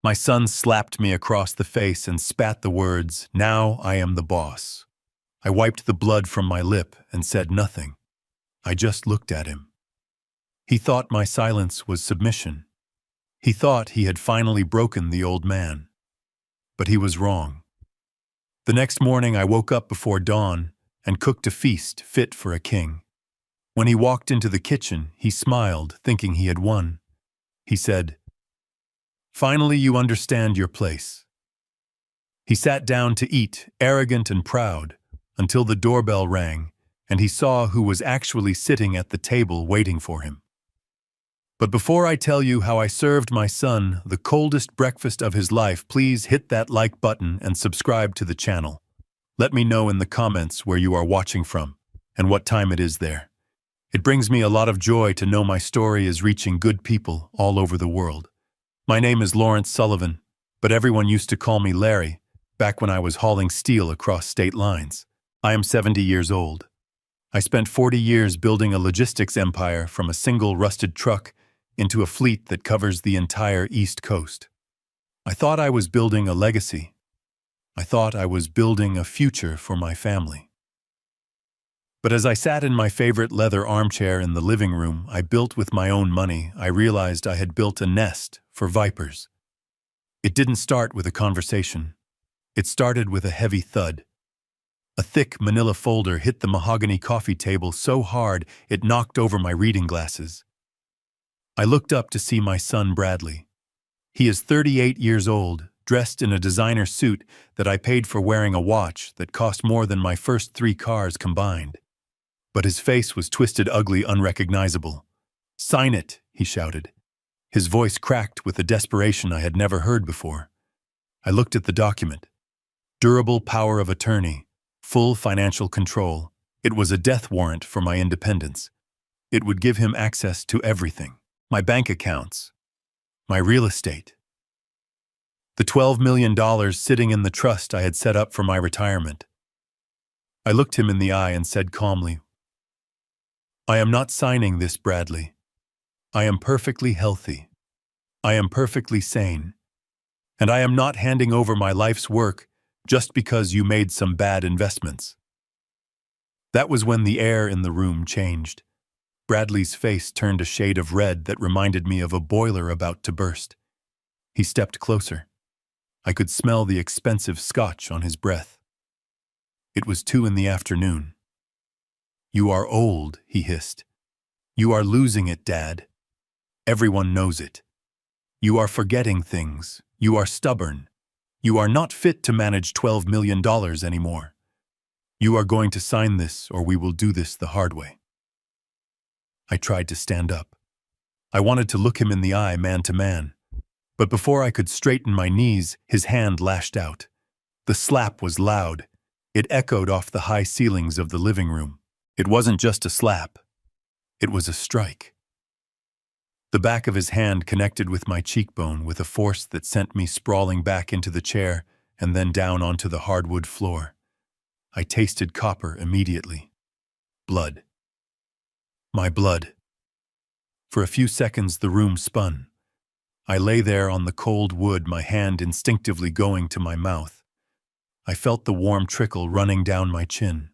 My son slapped me across the face and spat the words, "Now I am the boss." I wiped the blood from my lip and said nothing. I just looked at him. He thought my silence was submission. He thought he had finally broken the old man. But he was wrong. The next morning I woke up before dawn and cooked a feast fit for a king. When he walked into the kitchen, he smiled, thinking he had won. He said, "Finally you understand your place." He sat down to eat, arrogant and proud, until the doorbell rang and he saw who was actually sitting at the table waiting for him. But before I tell you how I served my son the coldest breakfast of his life, please hit that like button and subscribe to the channel. Let me know in the comments where you are watching from and what time it is there. It brings me a lot of joy to know my story is reaching good people all over the world. My name is Lawrence Sullivan, but everyone used to call me Larry, back when I was hauling steel across state lines. I am 70 years old. I spent 40 years building a logistics empire from a single rusted truck into a fleet that covers the entire East Coast. I thought I was building a legacy. I thought I was building a future for my family. But as I sat in my favorite leather armchair in the living room I built with my own money, I realized I had built a nest for vipers. It didn't start with a conversation. It started with a heavy thud. A thick manila folder hit the mahogany coffee table so hard it knocked over my reading glasses. I looked up to see my son Bradley. He is 38 years old, dressed in a designer suit that I paid for wearing a watch that cost more than my first 3 cars combined. But his face was twisted, ugly, unrecognizable. "Sign it," he shouted. His voice cracked with a desperation I had never heard before. I looked at the document. Durable power of attorney, full financial control. It was a death warrant for my independence. It would give him access to everything. My bank accounts. My real estate. The $12 million sitting in the trust I had set up for my retirement. I looked him in the eye and said calmly, "I am not signing this, Bradley. I am perfectly healthy. I am perfectly sane. And I am not handing over my life's work just because you made some bad investments." That was when the air in the room changed. Bradley's face turned a shade of red that reminded me of a boiler about to burst. He stepped closer. I could smell the expensive scotch on his breath. It was 2 in the afternoon. "You are old," he hissed. "You are losing it, Dad. Everyone knows it. You are forgetting things. You are stubborn. You are not fit to manage $12 million anymore. You are going to sign this or we will do this the hard way." I tried to stand up. I wanted to look him in the eye, man to man. But before I could straighten my knees, his hand lashed out. The slap was loud. It echoed off the high ceilings of the living room. It wasn't just a slap. It was a strike. The back of his hand connected with my cheekbone with a force that sent me sprawling back into the chair and then down onto the hardwood floor. I tasted copper immediately. Blood. My blood. For a few seconds the room spun. I lay there on the cold wood, my hand instinctively going to my mouth. I felt the warm trickle running down my chin.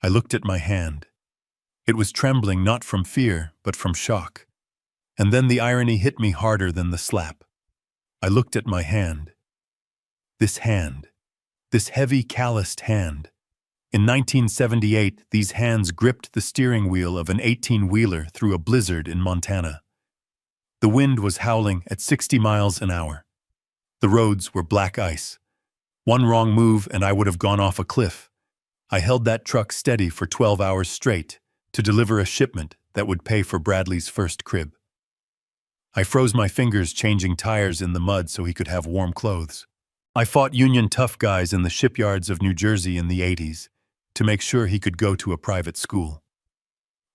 I looked at my hand. It was trembling not from fear, but from shock. And then the irony hit me harder than the slap. I looked at my hand. This hand. This heavy, calloused hand. In 1978, these hands gripped the steering wheel of an 18-wheeler through a blizzard in Montana. The wind was howling at 60 miles an hour. The roads were black ice. One wrong move and I would have gone off a cliff. I held that truck steady for 12 hours straight to deliver a shipment that would pay for Bradley's first crib. I froze my fingers changing tires in the mud so he could have warm clothes. I fought Union tough guys in the shipyards of New Jersey in the 80s to make sure he could go to a private school.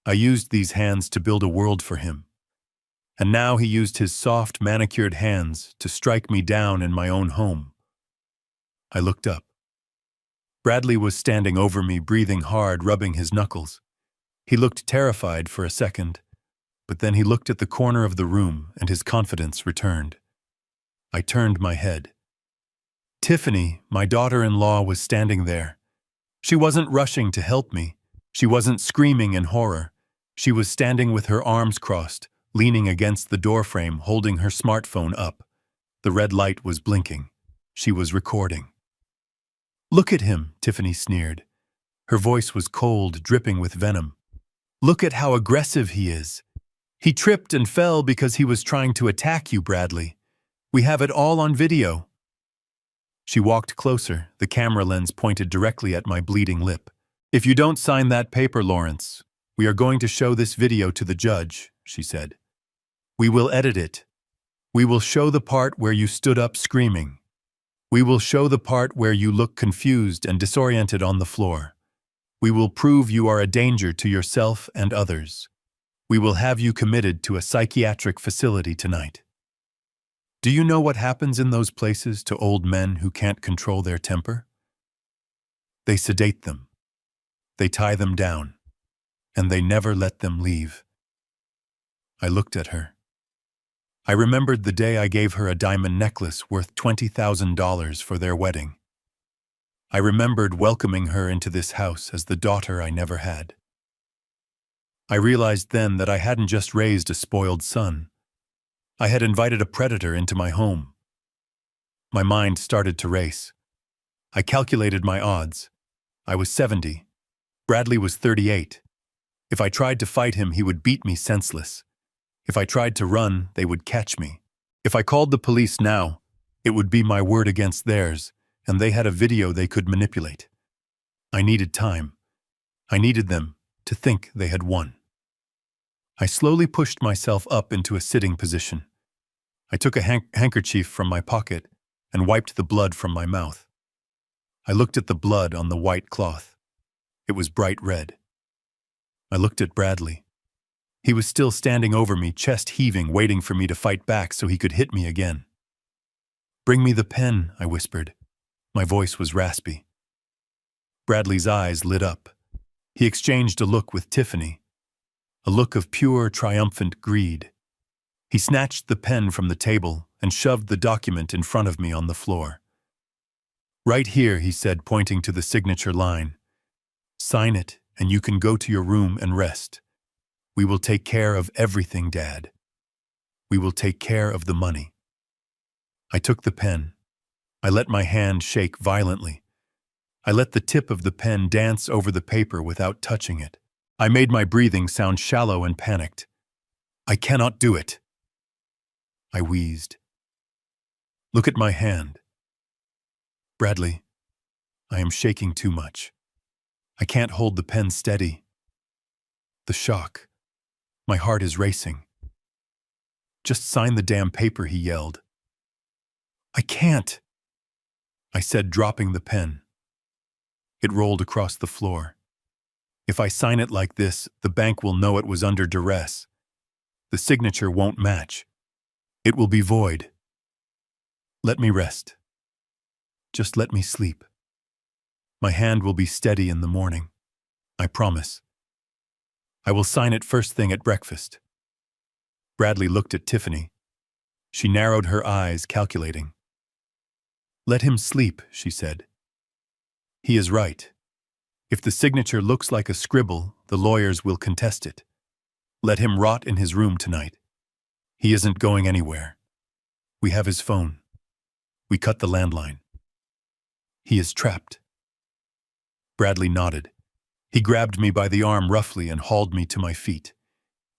I used these hands to build a world for him. And now he used his soft, manicured hands to strike me down in my own home. I looked up. Bradley was standing over me, breathing hard, rubbing his knuckles. He looked terrified for a second, but then he looked at the corner of the room and his confidence returned. I turned my head. Tiffany, my daughter-in-law, was standing there. She wasn't rushing to help me. She wasn't screaming in horror. She was standing with her arms crossed, leaning against the doorframe, holding her smartphone up. The red light was blinking. She was recording. "Look at him," Tiffany sneered. Her voice was cold, dripping with venom. "Look at how aggressive he is. He tripped and fell because he was trying to attack you, Bradley. We have it all on video." She walked closer, the camera lens pointed directly at my bleeding lip. "If you don't sign that paper, Lawrence, we are going to show this video to the judge," she said. "We will edit it. We will show the part where you stood up screaming. We will show the part where you look confused and disoriented on the floor. We will prove you are a danger to yourself and others. We will have you committed to a psychiatric facility tonight." Do you know what happens in those places to old men who can't control their temper? They sedate them. They tie them down. And they never let them leave. I looked at her. I remembered the day I gave her a diamond necklace worth $20,000 for their wedding. I remembered welcoming her into this house as the daughter I never had. I realized then that I hadn't just raised a spoiled son. I had invited a predator into my home. My mind started to race. I calculated my odds. I was 70. Bradley was 38. If I tried to fight him, he would beat me senseless. If I tried to run, they would catch me. If I called the police now, it would be my word against theirs, and they had a video they could manipulate. I needed time. I needed them to think they had won. I slowly pushed myself up into a sitting position. I took a handkerchief from my pocket and wiped the blood from my mouth. I looked at the blood on the white cloth. It was bright red. I looked at Bradley. He was still standing over me, chest heaving, waiting for me to fight back so he could hit me again. "Bring me the pen," I whispered. My voice was raspy. Bradley's eyes lit up. He exchanged a look with Tiffany, a look of pure, triumphant greed. He snatched the pen from the table and shoved the document in front of me on the floor. "Right here," he said, pointing to the signature line. "Sign it, and you can go to your room and rest. We will take care of everything, Dad. We will take care of the money." I took the pen. I let my hand shake violently. I let the tip of the pen dance over the paper without touching it. I made my breathing sound shallow and panicked. "I cannot do it." I wheezed. "Look at my hand." "Bradley, I am shaking too much. I can't hold the pen steady. The shock. My heart is racing." "Just sign the damn paper," he yelled. "I can't," I said, dropping the pen. It rolled across the floor. "If I sign it like this, the bank will know it was under duress. The signature won't match. It will be void. Let me rest. Just let me sleep. My hand will be steady in the morning. I promise. I will sign it first thing at breakfast." Bradley looked at Tiffany. She narrowed her eyes, calculating. "Let him sleep," she said. "He is right. If the signature looks like a scribble, the lawyers will contest it. Let him rot in his room tonight. He isn't going anywhere. We have his phone. We cut the landline. He is trapped." Bradley nodded. He grabbed me by the arm roughly and hauled me to my feet.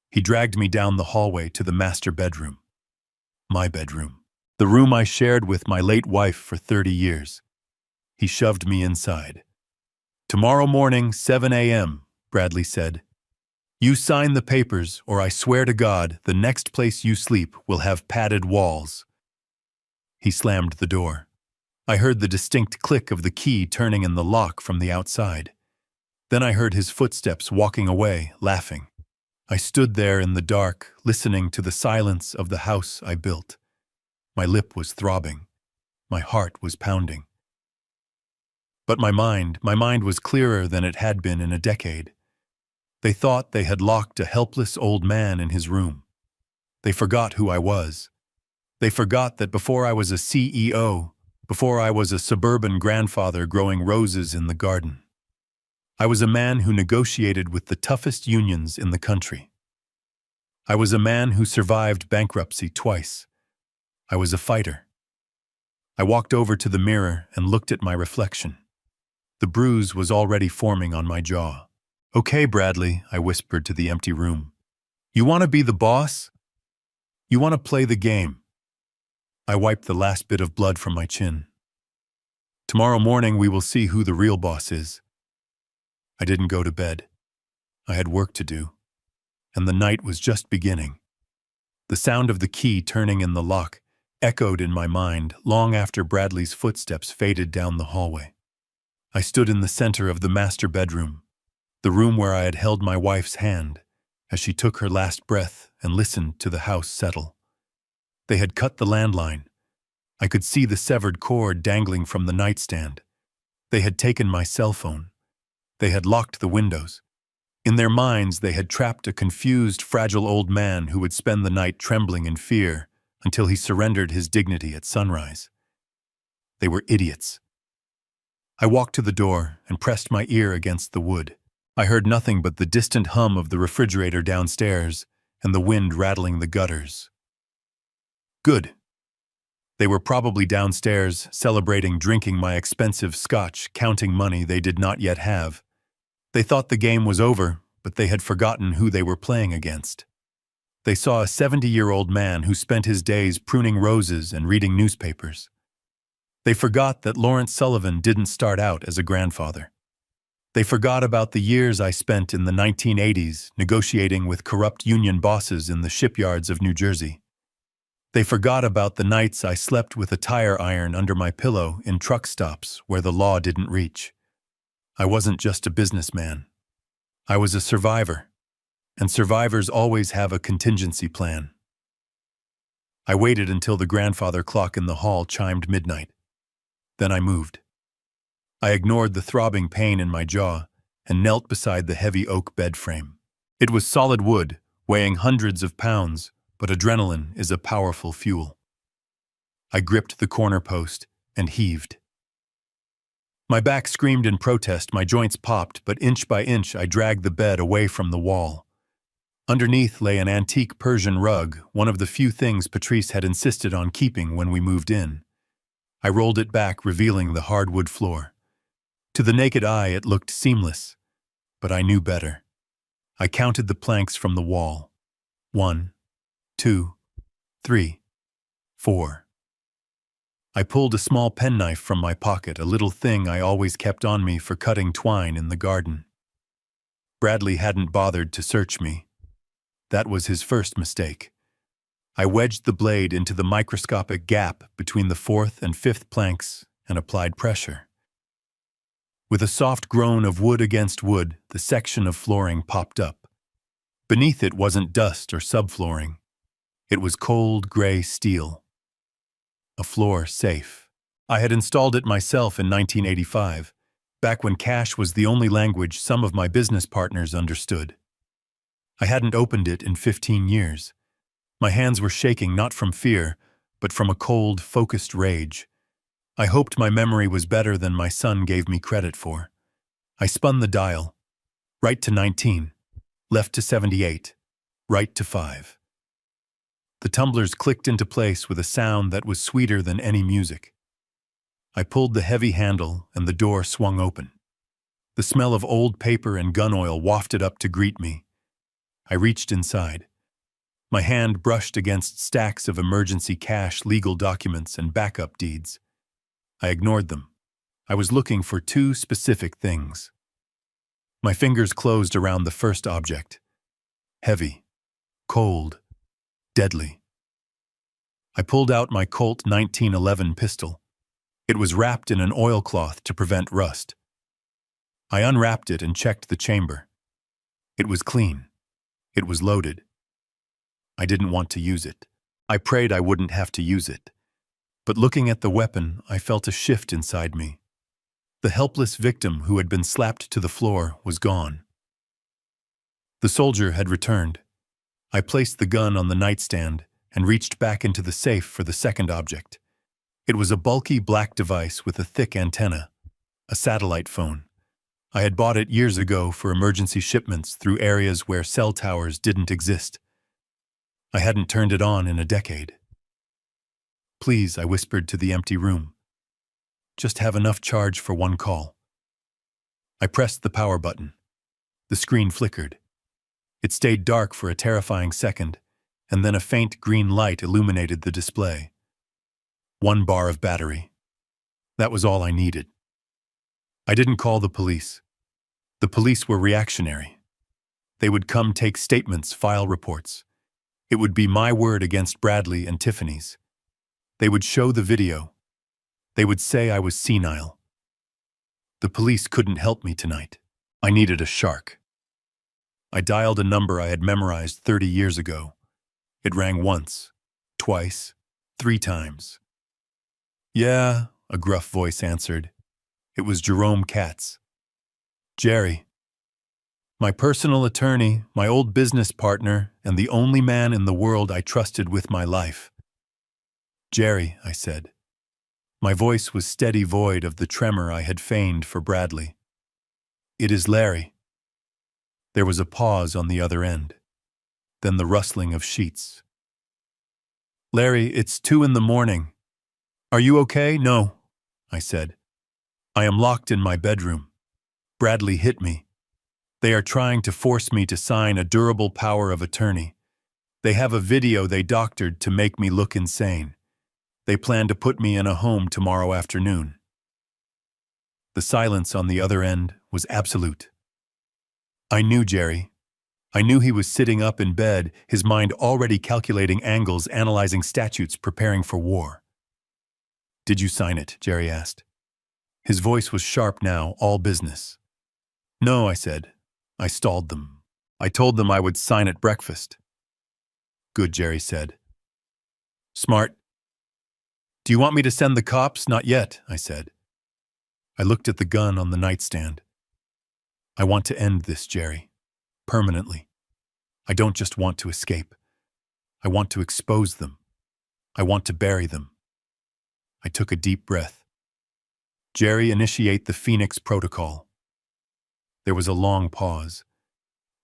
He dragged me down the hallway to the master bedroom. My bedroom. The room I shared with my late wife for 30 years. He shoved me inside. "Tomorrow morning, 7 a.m., Bradley said. "You sign the papers, or I swear to God, the next place you sleep will have padded walls." He slammed the door. I heard the distinct click of the key turning in the lock from the outside. Then I heard his footsteps walking away, laughing. I stood there in the dark, listening to the silence of the house I built. My lip was throbbing. My heart was pounding. But my mind was clearer than it had been in a decade. They thought they had locked a helpless old man in his room. They forgot who I was. They forgot that before I was a CEO, before I was a suburban grandfather growing roses in the garden, I was a man who negotiated with the toughest unions in the country. I was a man who survived bankruptcy twice. I was a fighter. I walked over to the mirror and looked at my reflection. The bruise was already forming on my jaw. "Okay, Bradley," I whispered to the empty room. "You want to be the boss? You want to play the game?" I wiped the last bit of blood from my chin. "Tomorrow morning we will see who the real boss is." I didn't go to bed. I had work to do, and the night was just beginning. The sound of the key turning in the lock echoed in my mind long after Bradley's footsteps faded down the hallway. I stood in the center of the master bedroom, the room where I had held my wife's hand as she took her last breath and listened to the house settle. They had cut the landline. I could see the severed cord dangling from the nightstand. They had taken my cell phone. They had locked the windows. In their minds, they had trapped a confused, fragile old man who would spend the night trembling in fear until he surrendered his dignity at sunrise. They were idiots. I walked to the door and pressed my ear against the wood. I heard nothing but the distant hum of the refrigerator downstairs and the wind rattling the gutters. Good. They were probably downstairs, celebrating drinking my expensive scotch, counting money they did not yet have. They thought the game was over, but they had forgotten who they were playing against. They saw a 70-year-old man who spent his days pruning roses and reading newspapers. They forgot that Lawrence Sullivan didn't start out as a grandfather. They forgot about the years I spent in the 1980s negotiating with corrupt union bosses in the shipyards of New Jersey. They forgot about the nights I slept with a tire iron under my pillow in truck stops where the law didn't reach. I wasn't just a businessman. I was a survivor, and survivors always have a contingency plan. I waited until the grandfather clock in the hall chimed midnight. Then I moved. I ignored the throbbing pain in my jaw and knelt beside the heavy oak bed frame. It was solid wood, weighing hundreds of pounds, but adrenaline is a powerful fuel. I gripped the corner post and heaved. My back screamed in protest, my joints popped, but inch by inch I dragged the bed away from the wall. Underneath lay an antique Persian rug, one of the few things Patrice had insisted on keeping when we moved in. I rolled it back, revealing the hardwood floor. To the naked eye it looked seamless, but I knew better. I counted the planks from the wall. 1, 2, 3, 4. I pulled a small penknife from my pocket, a little thing I always kept on me for cutting twine in the garden. Bradley hadn't bothered to search me. That was his first mistake. I wedged the blade into the microscopic gap between the 4th and 5th planks and applied pressure. With a soft groan of wood against wood, the section of flooring popped up. Beneath it wasn't dust or subflooring. It was cold, gray steel. A floor safe. I had installed it myself in 1985, back when cash was the only language some of my business partners understood. I hadn't opened it in 15 years. My hands were shaking not from fear, but from a cold, focused rage. I hoped my memory was better than my son gave me credit for. I spun the dial. Right to 19. Left to 78. Right to 5. The tumblers clicked into place with a sound that was sweeter than any music. I pulled the heavy handle and the door swung open. The smell of old paper and gun oil wafted up to greet me. I reached inside. My hand brushed against stacks of emergency cash, legal documents, and backup deeds. I ignored them. I was looking for 2 specific things. My fingers closed around the first object. Heavy, cold, deadly. I pulled out my Colt 1911 pistol. It was wrapped in an oilcloth to prevent rust. I unwrapped it and checked the chamber. It was clean. It was loaded. I didn't want to use it. I prayed I wouldn't have to use it. But looking at the weapon, I felt a shift inside me. The helpless victim who had been slapped to the floor was gone. The soldier had returned. I placed the gun on the nightstand and reached back into the safe for the second object. It was a bulky black device with a thick antenna, a satellite phone. I had bought it years ago for emergency shipments through areas where cell towers didn't exist. I hadn't turned it on in a decade. "Please," I whispered to the empty room. "Just have enough charge for one call." I pressed the power button. The screen flickered. It stayed dark for a terrifying second, and then a faint green light illuminated the display. 1 bar of battery. That was all I needed. I didn't call the police. The police were reactionary. They would come take statements, file reports. It would be my word against Bradley and Tiffany's. They would show the video. They would say I was senile. The police couldn't help me tonight. I needed a shark. I dialed a number I had memorized 30 years ago. It rang once, twice, 3 times. "Yeah," a gruff voice answered. It was Jerome Katz. "Jerry." My personal attorney, my old business partner, and the only man in the world I trusted with my life. "Jerry," I said. My voice was steady, void of the tremor I had feigned for Bradley. "It is Larry." There was a pause on the other end, then the rustling of sheets. "Larry, it's 2 in the morning. Are you okay?" "No," I said. "I am locked in my bedroom. Bradley hit me. They are trying to force me to sign a durable power of attorney. They have a video they doctored to make me look insane. They plan to put me in a home tomorrow afternoon." The silence on the other end was absolute. I knew Jerry. I knew he was sitting up in bed, his mind already calculating angles, analyzing statutes, preparing for war. "Did you sign it?" Jerry asked. His voice was sharp now, all business. "No," I said. "I stalled them. I told them I would sign at breakfast." "Good," Jerry said. "Smart." "Do you want me to send the cops?" "Not yet," I said. I looked at the gun on the nightstand. "I want to end this, Jerry. Permanently. I don't just want to escape. I want to expose them. I want to bury them." I took a deep breath. "Jerry, initiate the Phoenix Protocol." There was a long pause.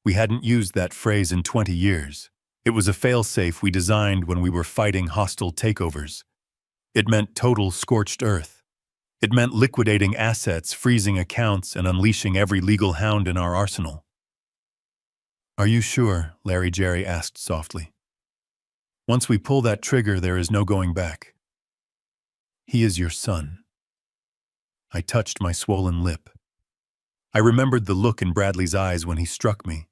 We hadn't used that phrase in 20 years. It was a failsafe we designed when we were fighting hostile takeovers. It meant total scorched earth. It meant liquidating assets, freezing accounts, and unleashing every legal hound in our arsenal. "Are you sure?" Jerry asked softly. "Once we pull that trigger, there is no going back. He is your son." I touched my swollen lip. I remembered the look in Bradley's eyes when he struck me.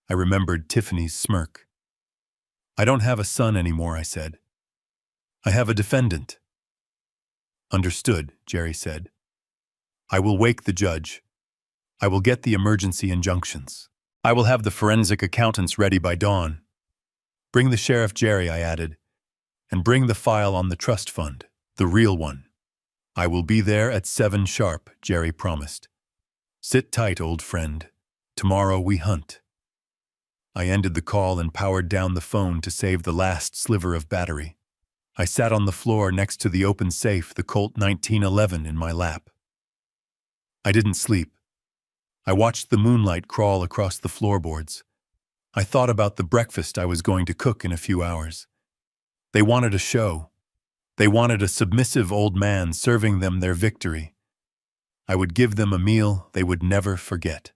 I remembered Tiffany's smirk. "I don't have a son anymore," I said. "I have a defendant." "Understood," Jerry said. "I will wake the judge. I will get the emergency injunctions. I will have the forensic accountants ready by dawn. Bring the sheriff, Jerry," I added, "and bring the file on the trust fund, the real one." "I will be there at 7 sharp," Jerry promised. "Sit tight, old friend. Tomorrow we hunt." I ended the call and powered down the phone to save the last sliver of battery. I sat on the floor next to the open safe, the Colt 1911 in my lap. I didn't sleep. I watched the moonlight crawl across the floorboards. I thought about the breakfast I was going to cook in a few hours. They wanted a show. They wanted a submissive old man serving them their victory. I would give them a meal they would never forget.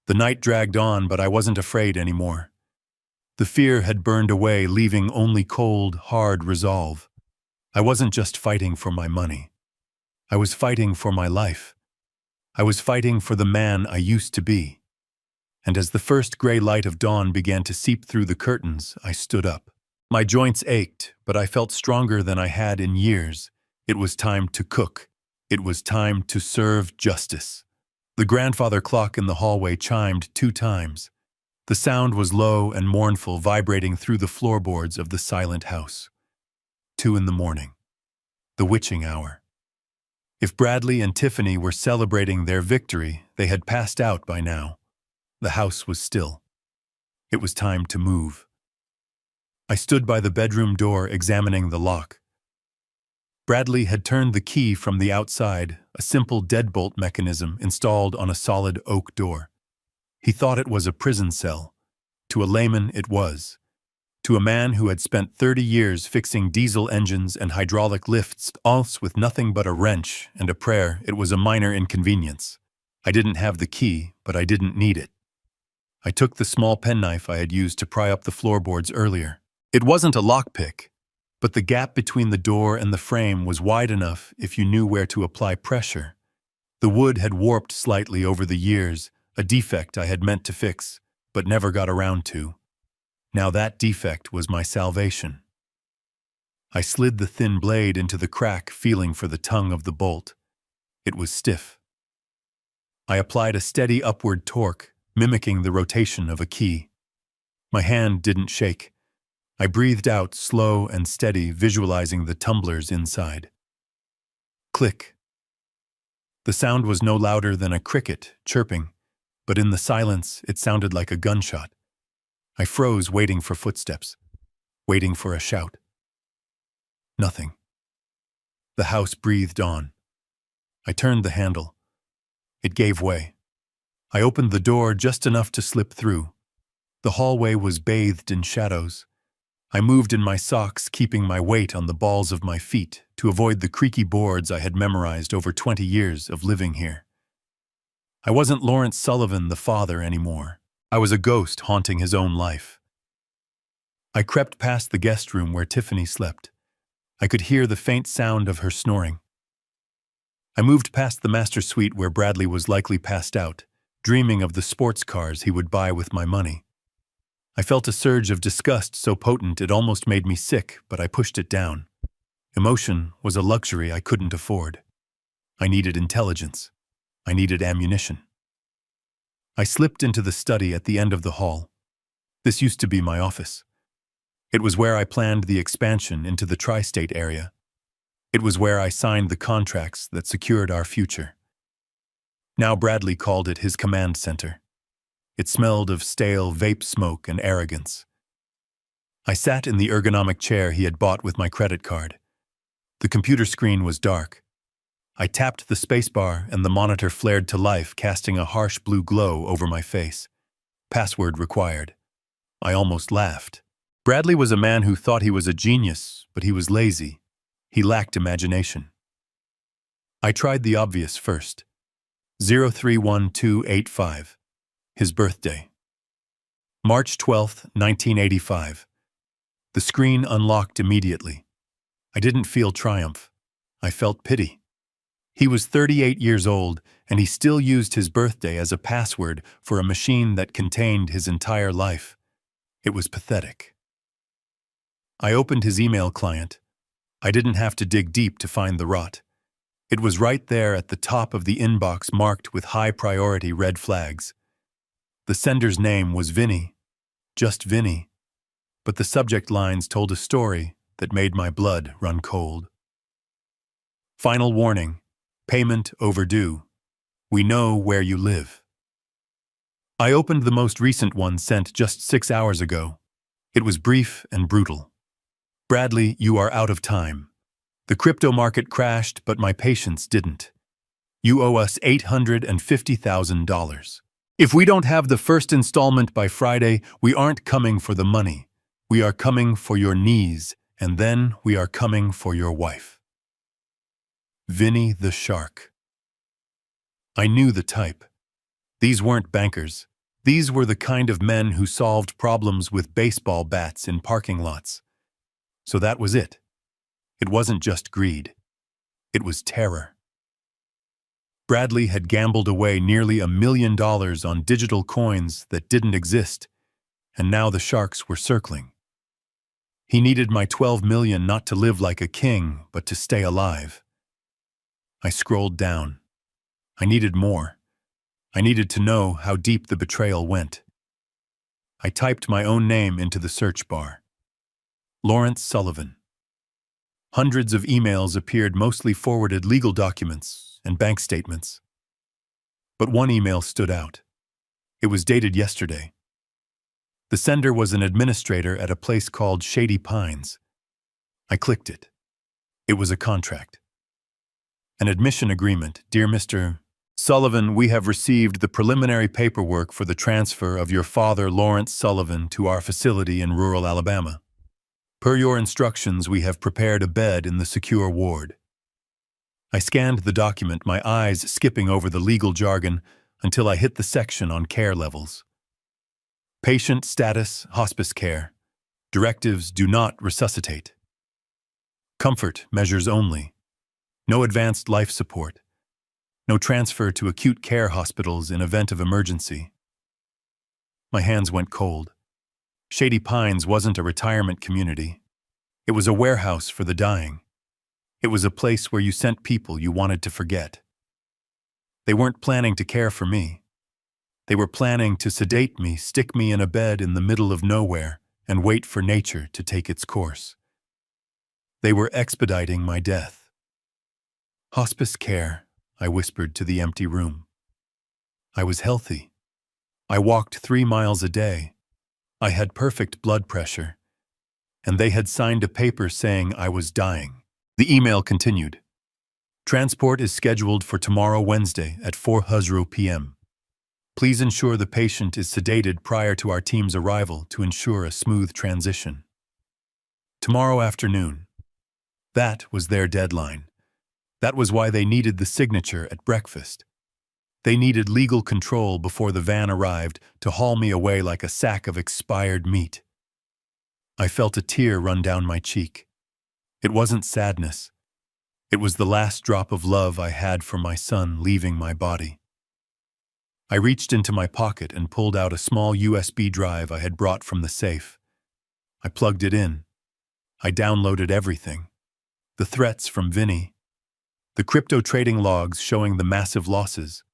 The night dragged on, but I wasn't afraid anymore. The fear had burned away, leaving only cold, hard resolve. I wasn't just fighting for my money. I was fighting for my life. I was fighting for the man I used to be. And as the first gray light of dawn began to seep through the curtains, I stood up. My joints ached, but I felt stronger than I had in years. It was time to cook. It was time to serve justice. The grandfather clock in the hallway chimed 2 times. The sound was low and mournful, vibrating through the floorboards of the silent house. 2 in the morning. The witching hour. If Bradley and Tiffany were celebrating their victory, they had passed out by now. The house was still. It was time to move. I stood by the bedroom door examining the lock. Bradley had turned the key from the outside, a simple deadbolt mechanism installed on a solid oak door. He thought it was a prison cell. To a layman, it was. To a man who had spent 30 years fixing diesel engines and hydraulic lifts, all with nothing but a wrench and a prayer, it was a minor inconvenience. I didn't have the key, but I didn't need it. I took the small penknife I had used to pry up the floorboards earlier. It wasn't a lockpick, but the gap between the door and the frame was wide enough if you knew where to apply pressure. The wood had warped slightly over the years, a defect I had meant to fix, but never got around to. Now that defect was my salvation. I slid the thin blade into the crack, feeling for the tongue of the bolt. It was stiff. I applied a steady upward torque, mimicking the rotation of a key. My hand didn't shake. I breathed out, slow and steady, visualizing the tumblers inside. Click. The sound was no louder than a cricket chirping, but in the silence it sounded like a gunshot. I froze, waiting for footsteps, waiting for a shout. Nothing. The house breathed on. I turned the handle. It gave way. I opened the door just enough to slip through. The hallway was bathed in shadows. I moved in my socks, keeping my weight on the balls of my feet to avoid the creaky boards I had memorized over 20 years of living here. I wasn't Lawrence Sullivan, the father, anymore. I was a ghost haunting his own life. I crept past the guest room where Tiffany slept. I could hear the faint sound of her snoring. I moved past the master suite where Bradley was likely passed out, dreaming of the sports cars he would buy with my money. I felt a surge of disgust so potent it almost made me sick, but I pushed it down. Emotion was a luxury I couldn't afford. I needed intelligence. I needed ammunition. I slipped into the study at the end of the hall. This used to be my office. It was where I planned the expansion into the tri-state area. It was where I signed the contracts that secured our future. Now Bradley called it his command center. It smelled of stale vape smoke and arrogance. I sat in the ergonomic chair he had bought with my credit card. The computer screen was dark. I tapped the spacebar and the monitor flared to life, casting a harsh blue glow over my face. Password required. I almost laughed. Bradley was a man who thought he was a genius, but he was lazy. He lacked imagination. I tried the obvious first. 031285. His birthday. March 12, 1985. The screen unlocked immediately. I didn't feel triumph. I felt pity. He was 38 years old, and he still used his birthday as a password for a machine that contained his entire life. It was pathetic. I opened his email client. I didn't have to dig deep to find the rot. It was right there at the top of the inbox, marked with high-priority red flags. The sender's name was Vinny, just Vinny, but the subject lines told a story that made my blood run cold. Final warning, payment overdue. We know where you live. I opened the most recent one sent just 6 hours ago. It was brief and brutal. Bradley, you are out of time. The crypto market crashed, but my patience didn't. You owe us $850,000. If we don't have the first installment by Friday, we aren't coming for the money. We are coming for your knees, and then we are coming for your wife. Vinny the Shark. I knew the type. These weren't bankers. These were the kind of men who solved problems with baseball bats in parking lots. So that was it. It wasn't just greed. It was terror. Bradley had gambled away nearly $1 million on digital coins that didn't exist, and now the sharks were circling. He needed my $12 million not to live like a king, but to stay alive. I scrolled down. I needed more. I needed to know how deep the betrayal went. I typed my own name into the search bar. Lawrence Sullivan. Hundreds of emails appeared, mostly forwarded legal documents and bank statements. But one email stood out. It was dated yesterday. The sender was an administrator at a place called Shady Pines. I clicked it. It was a contract. An admission agreement. Dear Mr. Sullivan, we have received the preliminary paperwork for the transfer of your father, Lawrence Sullivan, to our facility in rural Alabama. Per your instructions, we have prepared a bed in the secure ward. I scanned the document, my eyes skipping over the legal jargon until I hit the section on care levels. Patient status, hospice care. Directives, do not resuscitate. Comfort measures only. No advanced life support. No transfer to acute care hospitals in event of emergency. My hands went cold. Shady Pines wasn't a retirement community. It was a warehouse for the dying. It was a place where you sent people you wanted to forget. They weren't planning to care for me. They were planning to sedate me, stick me in a bed in the middle of nowhere, and wait for nature to take its course. They were expediting my death. Hospice care, I whispered to the empty room. I was healthy. I walked 3 miles a day. I had perfect blood pressure. And they had signed a paper saying I was dying. The email continued. Transport is scheduled for tomorrow Wednesday at 4:00 p.m. Please ensure the patient is sedated prior to our team's arrival to ensure a smooth transition. Tomorrow afternoon. That was their deadline. That was why they needed the signature at breakfast. They needed legal control before the van arrived to haul me away like a sack of expired meat. I felt a tear run down my cheek. It wasn't sadness. It was the last drop of love I had for my son leaving my body. I reached into my pocket and pulled out a small USB drive I had brought from the safe. I plugged it in. I downloaded everything. The threats from Vinny. The crypto trading logs showing the massive losses.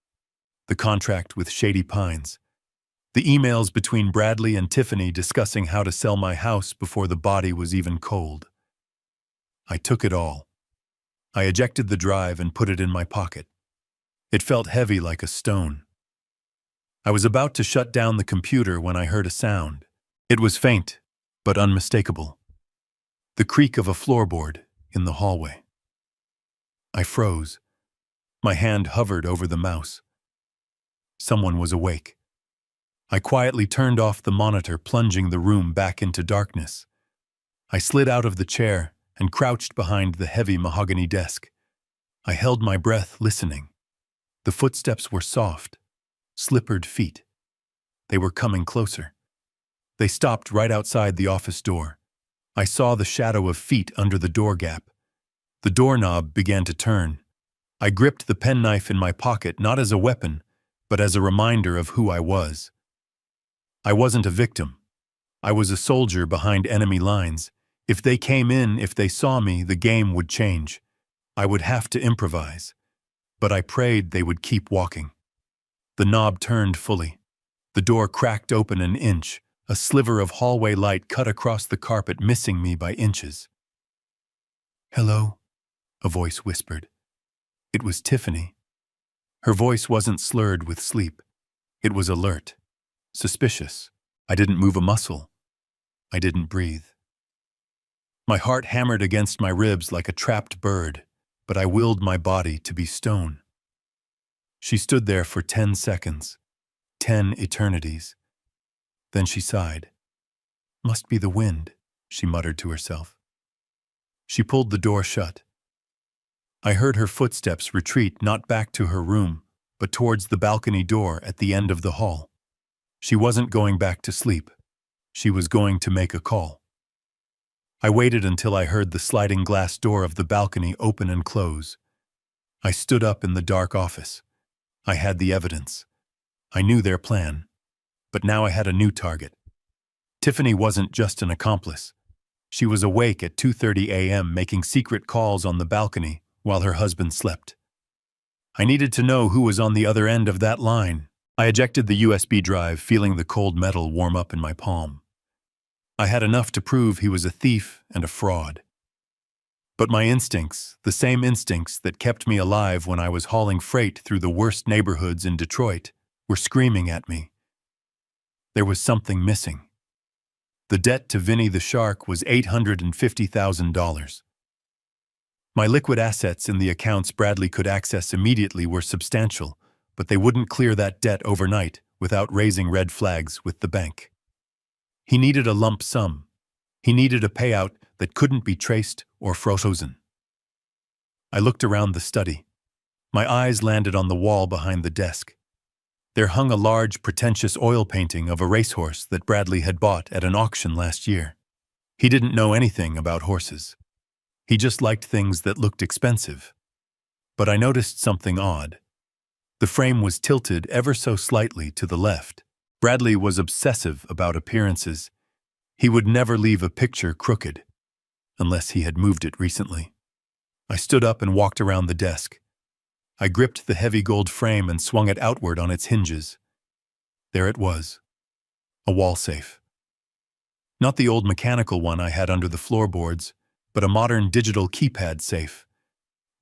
The contract with Shady Pines. The emails between Bradley and Tiffany discussing how to sell my house before the body was even cold. I took it all. I ejected the drive and put it in my pocket. It felt heavy like a stone. I was about to shut down the computer when I heard a sound. It was faint, but unmistakable. The creak of a floorboard in the hallway. I froze. My hand hovered over the mouse. Someone was awake. I quietly turned off the monitor, plunging the room back into darkness. I slid out of the chair and crouched behind the heavy mahogany desk. I held my breath, listening. The footsteps were soft, slippered feet. They were coming closer. They stopped right outside the office door. I saw the shadow of feet under the door gap. The doorknob began to turn. I gripped the penknife in my pocket, not as a weapon, but as a reminder of who I was. I wasn't a victim. I was a soldier behind enemy lines. If they came in, if they saw me, the game would change. I would have to improvise. But I prayed they would keep walking. The knob turned fully. The door cracked open an inch. A sliver of hallway light cut across the carpet, missing me by inches. "Hello?" a voice whispered. It was Tiffany. Her voice wasn't slurred with sleep. It was alert, suspicious. I didn't move a muscle. I didn't breathe. My heart hammered against my ribs like a trapped bird, but I willed my body to be stone. She stood there for 10 seconds, 10 eternities. Then she sighed. "Must be the wind," she muttered to herself. She pulled the door shut. I heard her footsteps retreat, not back to her room, but towards the balcony door at the end of the hall. She wasn't going back to sleep. She was going to make a call. I waited until I heard the sliding glass door of the balcony open and close. I stood up in the dark office. I had the evidence. I knew their plan. But now I had a new target. Tiffany wasn't just an accomplice. She was awake at 2:30 a.m. making secret calls on the balcony while her husband slept. I needed to know who was on the other end of that line. I ejected the USB drive, feeling the cold metal warm up in my palm. I had enough to prove he was a thief and a fraud. But my instincts, the same instincts that kept me alive when I was hauling freight through the worst neighborhoods in Detroit, were screaming at me. There was something missing. The debt to Vinny the shark was $850,000. My liquid assets in the accounts Bradley could access immediately were substantial, but they wouldn't clear that debt overnight without raising red flags with the bank. He needed a lump sum. He needed a payout that couldn't be traced or frozen. I looked around the study. My eyes landed on the wall behind the desk. There hung a large, pretentious oil painting of a racehorse that Bradley had bought at an auction last year. He didn't know anything about horses. He just liked things that looked expensive. But I noticed something odd. The frame was tilted ever so slightly to the left. Bradley was obsessive about appearances. He would never leave a picture crooked, unless he had moved it recently. I stood up and walked around the desk. I gripped the heavy gold frame and swung it outward on its hinges. There it was, a wall safe. Not the old mechanical one I had under the floorboards, but a modern digital keypad safe.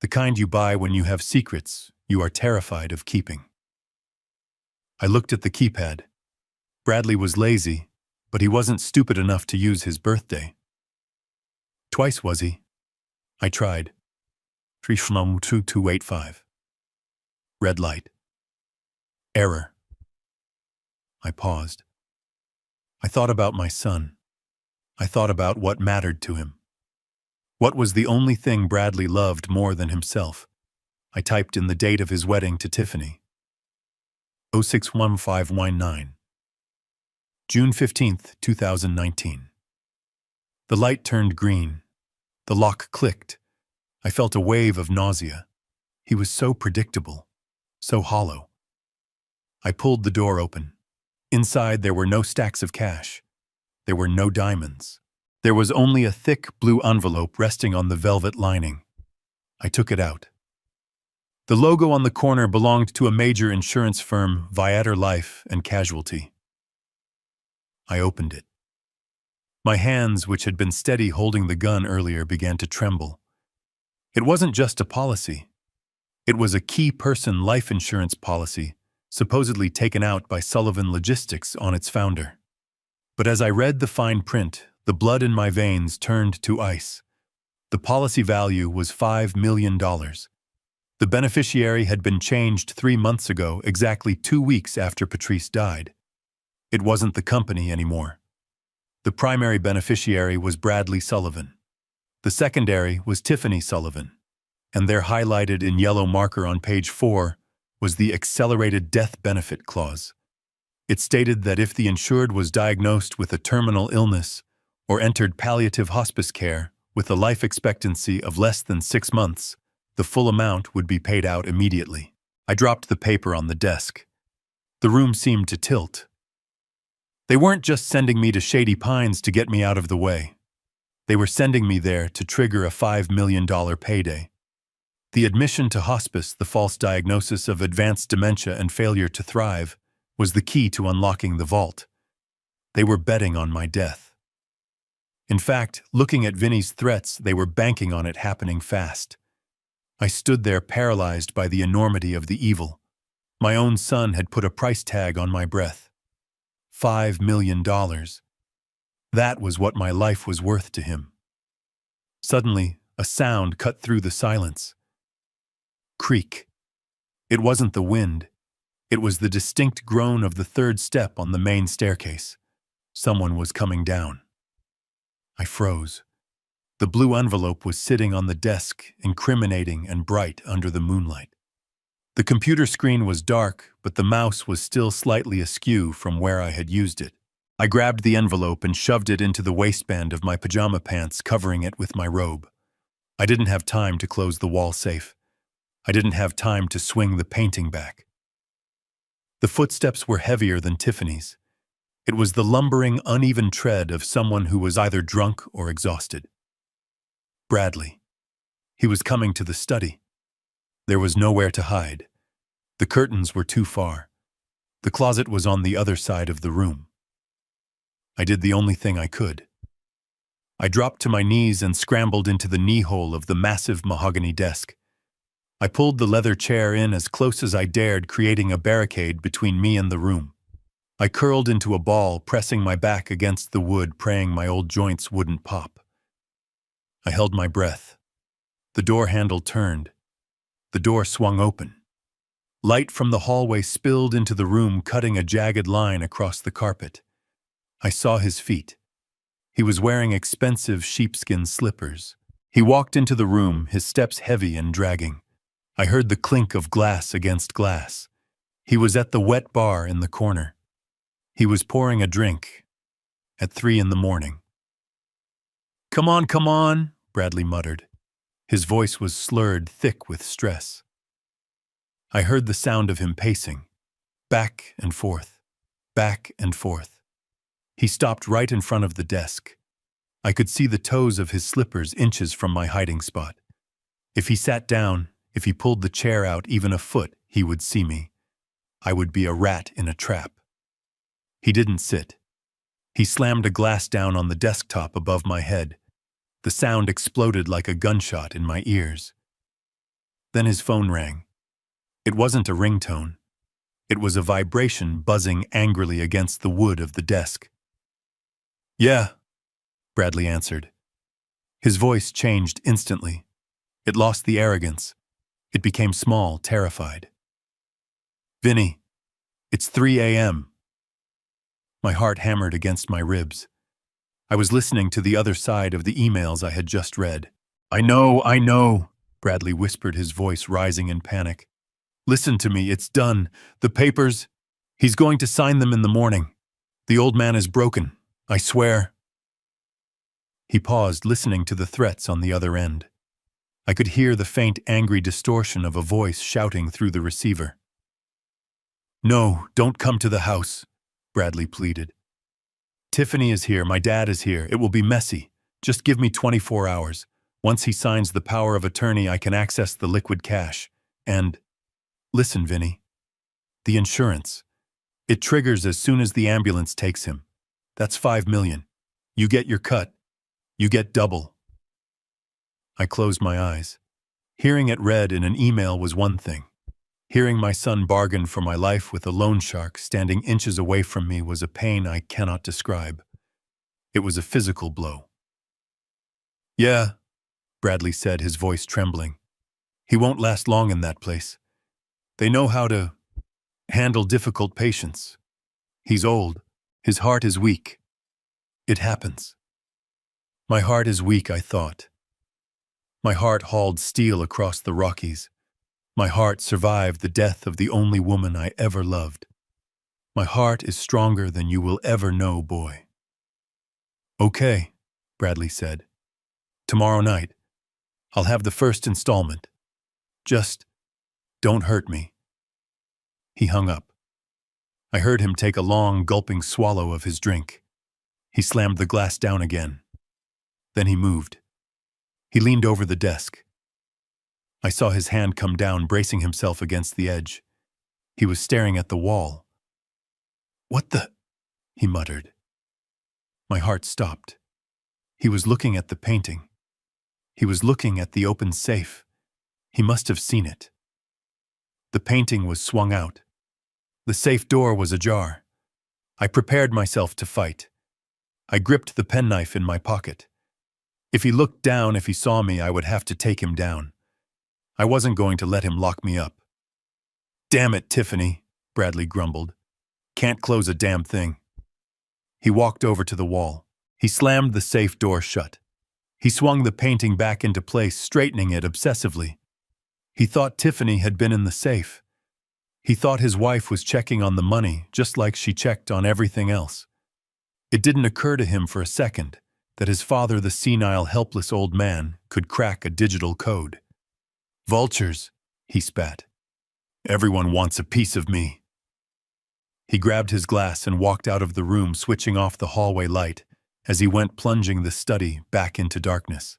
The kind you buy when you have secrets you are terrified of keeping. I looked at the keypad. Bradley was lazy, but he wasn't stupid enough to use his birthday. Twice, was he? I tried. 32285. Red light. Error. I paused. I thought about my son. I thought about what mattered to him. What was the only thing Bradley loved more than himself? I typed in the date of his wedding to Tiffany. 061519. June 15th, 2019. The light turned green. The lock clicked. I felt a wave of nausea. He was so predictable, so hollow. I pulled the door open. Inside there were no stacks of cash. There were no diamonds. There was only a thick blue envelope resting on the velvet lining. I took it out. The logo on the corner belonged to a major insurance firm, Viator Life and Casualty. I opened it. My hands, which had been steady holding the gun earlier, began to tremble. It wasn't just a policy. It was a key person life insurance policy, supposedly taken out by Sullivan Logistics on its founder. But as I read the fine print, the blood in my veins turned to ice. The policy value was $5 million. The beneficiary had been changed 3 months ago, exactly 2 weeks after Patrice died. It wasn't the company anymore. The primary beneficiary was Bradley Sullivan. The secondary was Tiffany Sullivan. And there, highlighted in yellow marker on page 4, was the accelerated death benefit clause. It stated that if the insured was diagnosed with a terminal illness or entered palliative hospice care with a life expectancy of less than 6 months, the full amount would be paid out immediately. I dropped the paper on the desk. The room seemed to tilt. They weren't just sending me to Shady Pines to get me out of the way. They were sending me there to trigger a $5 million payday. The admission to hospice, the false diagnosis of advanced dementia and failure to thrive, was the key to unlocking the vault. They were betting on my death. In fact, looking at Vinny's threats, they were banking on it happening fast. I stood there paralyzed by the enormity of the evil. My own son had put a price tag on my breath. $5 million. That was what my life was worth to him. Suddenly, a sound cut through the silence. Creak. It wasn't the wind. It was the distinct groan of the third step on the main staircase. Someone was coming down. I froze. The blue envelope was sitting on the desk, incriminating and bright under the moonlight. The computer screen was dark, but the mouse was still slightly askew from where I had used it. I grabbed the envelope and shoved it into the waistband of my pajama pants, covering it with my robe. I didn't have time to close the wall safe. I didn't have time to swing the painting back. The footsteps were heavier than Tiffany's. It was the lumbering, uneven tread of someone who was either drunk or exhausted. Bradley. He was coming to the study. There was nowhere to hide. The curtains were too far. The closet was on the other side of the room. I did the only thing I could. I dropped to my knees and scrambled into the knee-hole of the massive mahogany desk. I pulled the leather chair in as close as I dared, creating a barricade between me and the room. I curled into a ball, pressing my back against the wood, praying my old joints wouldn't pop. I held my breath. The door handle turned. The door swung open. Light from the hallway spilled into the room, cutting a jagged line across the carpet. I saw his feet. He was wearing expensive sheepskin slippers. He walked into the room, his steps heavy and dragging. I heard the clink of glass against glass. He was at the wet bar in the corner. He was pouring a drink at 3 a.m. Come on, Bradley muttered. His voice was slurred, thick with stress. I heard the sound of him pacing, back and forth, back and forth. He stopped right in front of the desk. I could see the toes of his slippers inches from my hiding spot. If he sat down, if he pulled the chair out even a foot, he would see me. I would be a rat in a trap. He didn't sit. He slammed a glass down on the desktop above my head. The sound exploded like a gunshot in my ears. Then his phone rang. It wasn't a ringtone. It was a vibration buzzing angrily against the wood of the desk. "Yeah," Bradley answered. His voice changed instantly. It lost the arrogance. It became small, terrified. "Vinny, it's 3 a.m. My heart hammered against my ribs. I was listening to the other side of the emails I had just read. I know, Bradley whispered, his voice rising in panic. "Listen to me, it's done. The papers, he's going to sign them in the morning. The old man is broken, I swear." He paused, listening to the threats on the other end. I could hear the faint, angry distortion of a voice shouting through the receiver. "No, don't come to the house," Bradley pleaded. "Tiffany is here, my dad is here, it will be messy. Just give me 24 hours. Once he signs the power of attorney, I can access the liquid cash. And, listen, Vinny, the insurance. It triggers as soon as the ambulance takes him. That's $5 million. You get your cut. You get double." I closed my eyes. Hearing it read in an email was one thing. Hearing my son bargain for my life with a loan shark standing inches away from me was a pain I cannot describe. It was a physical blow. "Yeah," Bradley said, his voice trembling. "He won't last long in that place. They know how to handle difficult patients. He's old. His heart is weak. It happens." My heart is weak, I thought. My heart hauled steel across the Rockies. My heart survived the death of the only woman I ever loved. My heart is stronger than you will ever know, boy. "Okay," Bradley said. "Tomorrow night. I'll have the first installment. Just don't hurt me." He hung up. I heard him take a long, gulping swallow of his drink. He slammed the glass down again. Then he moved. He leaned over the desk. I saw his hand come down, bracing himself against the edge. He was staring at the wall. "What the?" he muttered. My heart stopped. He was looking at the painting. He was looking at the open safe. He must have seen it. The painting was swung out. The safe door was ajar. I prepared myself to fight. I gripped the penknife in my pocket. If he looked down, if he saw me, I would have to take him down. I wasn't going to let him lock me up. "Damn it, Tiffany," Bradley grumbled. "Can't close a damn thing." He walked over to the wall. He slammed the safe door shut. He swung the painting back into place, straightening it obsessively. He thought Tiffany had been in the safe. He thought his wife was checking on the money, just like she checked on everything else. It didn't occur to him for a second that his father, the senile, helpless old man, could crack a digital code. "Vultures," he spat. "Everyone wants a piece of me." He grabbed his glass and walked out of the room, switching off the hallway light as he went plunging the study back into darkness.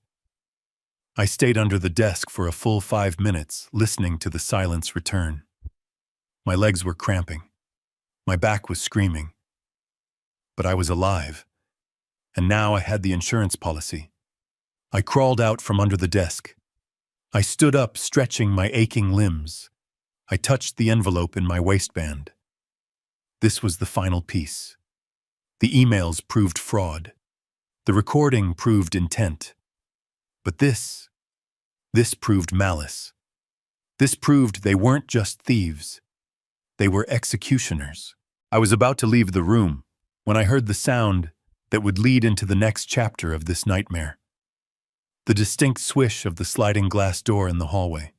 I stayed under the desk for a full 5 minutes, listening to the silence return. My legs were cramping. My back was screaming. But I was alive. And now I had the insurance policy. I crawled out from under the desk. I stood up, stretching my aching limbs. I touched the envelope in my waistband. This was the final piece. The emails proved fraud. The recording proved intent. But this proved malice. This proved they weren't just thieves. They were executioners. I was about to leave the room when I heard the sound that would lead into the next chapter of this nightmare. The distinct swish of the sliding glass door in the hallway.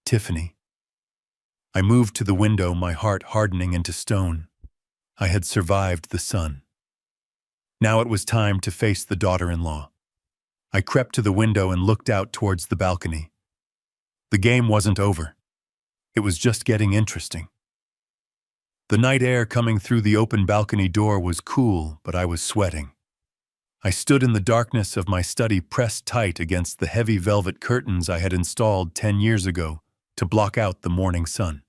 Tiffany. I moved to the window, my heart hardening into stone. I had survived the sun. Now it was time to face the daughter-in-law. I crept to the window and looked out towards the balcony. The game wasn't over. It was just getting interesting. The night air coming through the open balcony door was cool, but I was sweating. I stood in the darkness of my study, pressed tight against the heavy velvet curtains I had installed 10 years ago to block out the morning sun.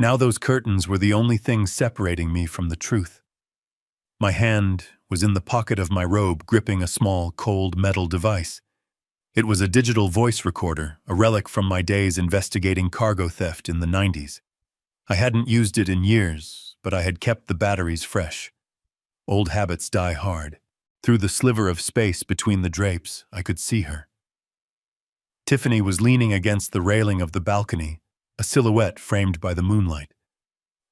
Now those curtains were the only thing separating me from the truth. My hand was in the pocket of my robe, gripping a small, cold metal device. It was a digital voice recorder, a relic from my days investigating cargo theft in the 90s. I hadn't used it in years, but I had kept the batteries fresh. Old habits die hard. Through the sliver of space between the drapes, I could see her. Tiffany was leaning against the railing of the balcony, a silhouette framed by the moonlight.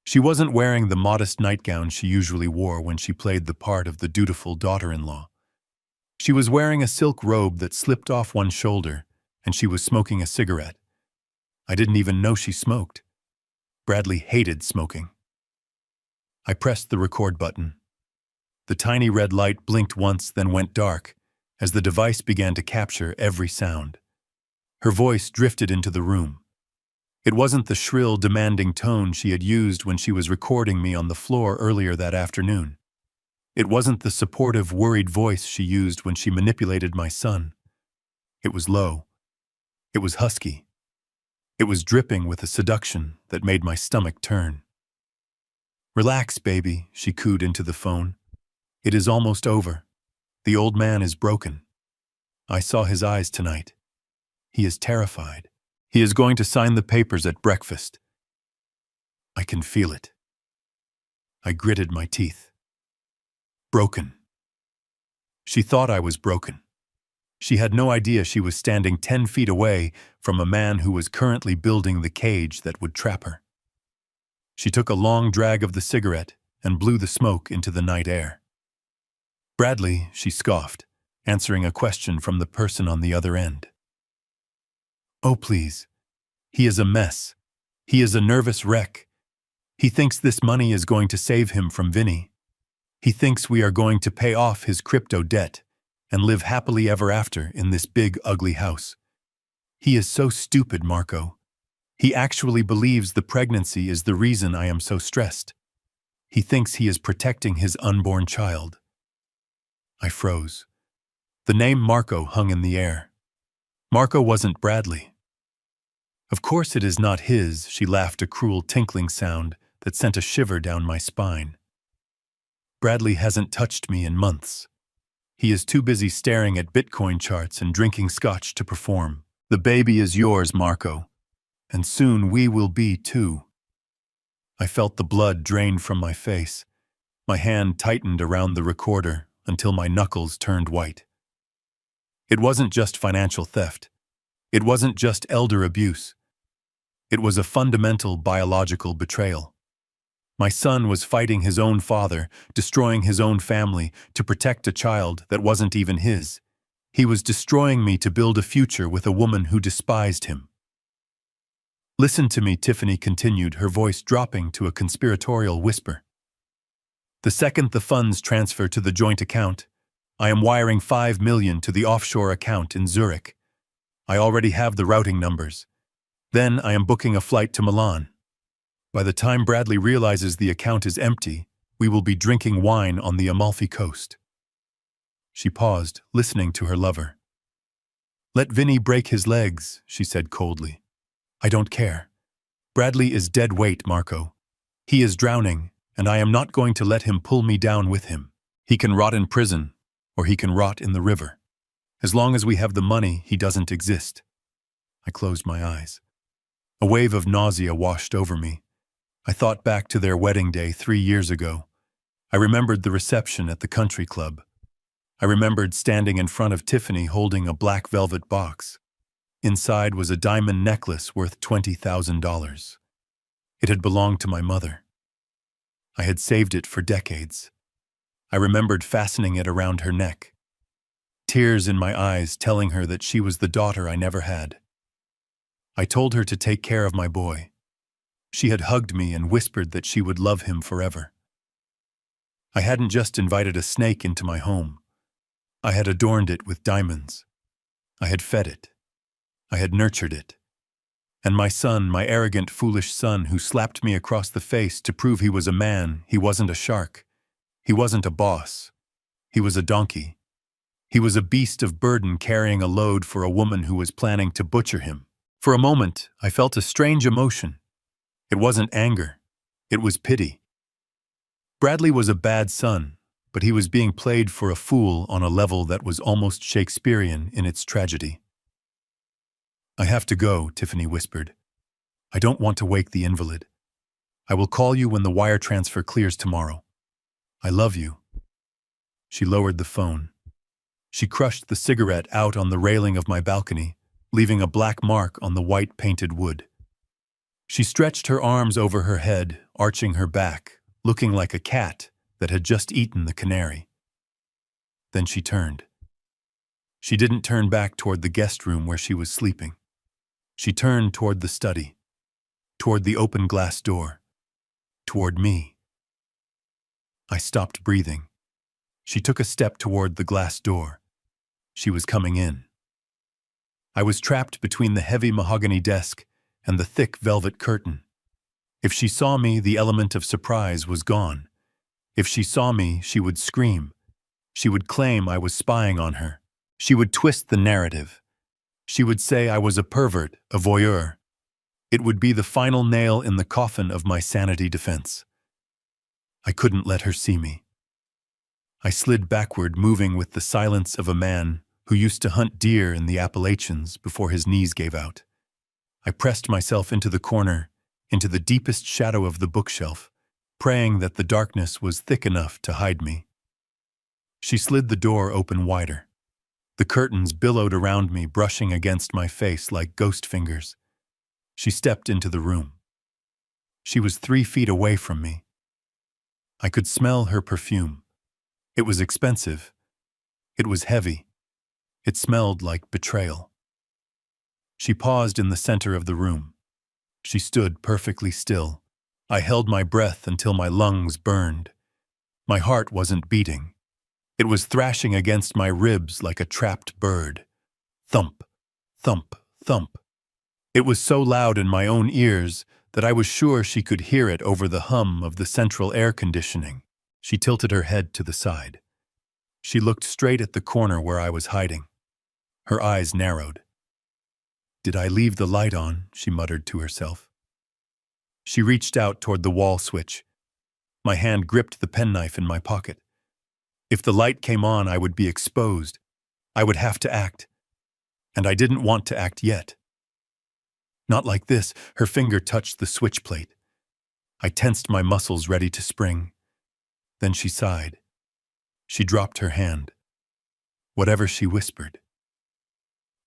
She wasn't wearing the modest nightgown she usually wore when she played the part of the dutiful daughter-in-law. She was wearing a silk robe that slipped off one shoulder, and she was smoking a cigarette. I didn't even know she smoked. Bradley hated smoking. I pressed the record button. The tiny red light blinked once, then went dark, as the device began to capture every sound. Her voice drifted into the room. It wasn't the shrill, demanding tone she had used when she was recording me on the floor earlier that afternoon. It wasn't the supportive, worried voice she used when she manipulated my son. It was low. It was husky. It was dripping with a seduction that made my stomach turn. "Relax, baby," she cooed into the phone. "It is almost over. The old man is broken. I saw his eyes tonight. He is terrified. He is going to sign the papers at breakfast. I can feel it." I gritted my teeth. Broken. She thought I was broken. She had no idea she was standing 10 feet away from a man who was currently building the cage that would trap her. She took a long drag of the cigarette and blew the smoke into the night air. "Bradley," she scoffed, answering a question from the person on the other end. "Oh, please. He is a mess. He is a nervous wreck. He thinks this money is going to save him from Vinny. He thinks we are going to pay off his crypto debt and live happily ever after in this big, ugly house. He is so stupid, Marco. He actually believes the pregnancy is the reason I am so stressed. He thinks he is protecting his unborn child." I froze. The name Marco hung in the air. Marco wasn't Bradley. "Of course it is not his," she laughed, a cruel tinkling sound that sent a shiver down my spine. "Bradley hasn't touched me in months. He is too busy staring at Bitcoin charts and drinking scotch to perform. The baby is yours, Marco, and soon we will be too." I felt the blood drain from my face. My hand tightened around the recorder until my knuckles turned white. It wasn't just financial theft. It wasn't just elder abuse. It was a fundamental biological betrayal. My son was fighting his own father, destroying his own family to protect a child that wasn't even his. He was destroying me to build a future with a woman who despised him. "Listen to me," Tiffany continued, her voice dropping to a conspiratorial whisper. "The second the funds transfer to the joint account, I am wiring $5 million to the offshore account in Zurich. I already have the routing numbers. Then I am booking a flight to Milan. By the time Bradley realizes the account is empty, we will be drinking wine on the Amalfi Coast." She paused, listening to her lover. "Let Vinny break his legs," she said coldly. "I don't care. Bradley is dead weight, Marco. He is drowning, and I am not going to let him pull me down with him. He can rot in prison, or he can rot in the river. As long as we have the money, he doesn't exist." I closed my eyes. A wave of nausea washed over me. I thought back to their wedding day 3 years ago. I remembered the reception at the country club. I remembered standing in front of Tiffany holding a black velvet box. Inside was a diamond necklace worth $20,000. It had belonged to my mother. I had saved it for decades. I remembered fastening it around her neck. Tears in my eyes telling her that she was the daughter I never had. I told her to take care of my boy. She had hugged me and whispered that she would love him forever. I hadn't just invited a snake into my home. I had adorned it with diamonds. I had fed it. I had nurtured it. And my son, my arrogant, foolish son who slapped me across the face to prove he was a man, he wasn't a shark. He wasn't a boss. He was a donkey. He was a beast of burden carrying a load for a woman who was planning to butcher him. For a moment, I felt a strange emotion. It wasn't anger. It was pity. Bradley was a bad son, but he was being played for a fool on a level that was almost Shakespearean in its tragedy. "I have to go," Tiffany whispered. "I don't want to wake the invalid. I will call you when the wire transfer clears tomorrow. I love you." She lowered the phone. She crushed the cigarette out on the railing of my balcony, leaving a black mark on the white painted wood. She stretched her arms over her head, arching her back, looking like a cat that had just eaten the canary. Then she turned. She didn't turn back toward the guest room where she was sleeping. She turned toward the study, toward the open glass door, toward me. I stopped breathing. She took a step toward the glass door. She was coming in. I was trapped between the heavy mahogany desk and the thick velvet curtain. If she saw me, the element of surprise was gone. If she saw me, she would scream. She would claim I was spying on her. She would twist the narrative. She would say I was a pervert, a voyeur. It would be the final nail in the coffin of my sanity defense. I couldn't let her see me. I slid backward, moving with the silence of a man who used to hunt deer in the Appalachians before his knees gave out. I pressed myself into the corner, into the deepest shadow of the bookshelf, praying that the darkness was thick enough to hide me. She slid the door open wider. The curtains billowed around me, brushing against my face like ghost fingers. She stepped into the room. She was 3 feet away from me. I could smell her perfume. It was expensive. It was heavy. It smelled like betrayal. She paused in the center of the room. She stood perfectly still. I held my breath until my lungs burned. My heart wasn't beating. It was thrashing against my ribs like a trapped bird. Thump, thump, thump. It was so loud in my own ears that I was sure she could hear it over the hum of the central air conditioning. She tilted her head to the side. She looked straight at the corner where I was hiding. Her eyes narrowed. "Did I leave the light on?" she muttered to herself. She reached out toward the wall switch. My hand gripped the penknife in my pocket. If the light came on, I would be exposed. I would have to act. And I didn't want to act yet. Not like this. Her finger touched the switch plate. I tensed my muscles, ready to spring. Then she sighed. She dropped her hand. Whatever she whispered.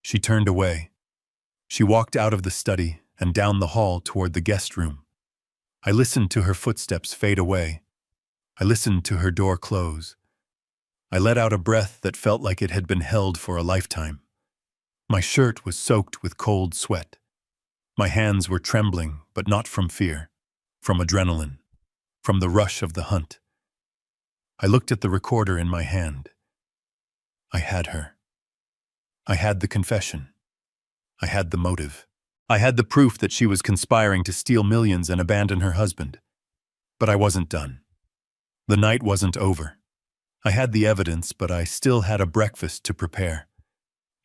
She turned away. She walked out of the study and down the hall toward the guest room. I listened to her footsteps fade away. I listened to her door close. I let out a breath that felt like it had been held for a lifetime. My shirt was soaked with cold sweat. My hands were trembling, but not from fear, from adrenaline, from the rush of the hunt. I looked at the recorder in my hand. I had her. I had the confession. I had the motive. I had the proof that she was conspiring to steal millions and abandon her husband. But I wasn't done. The night wasn't over. I had the evidence, but I still had a breakfast to prepare.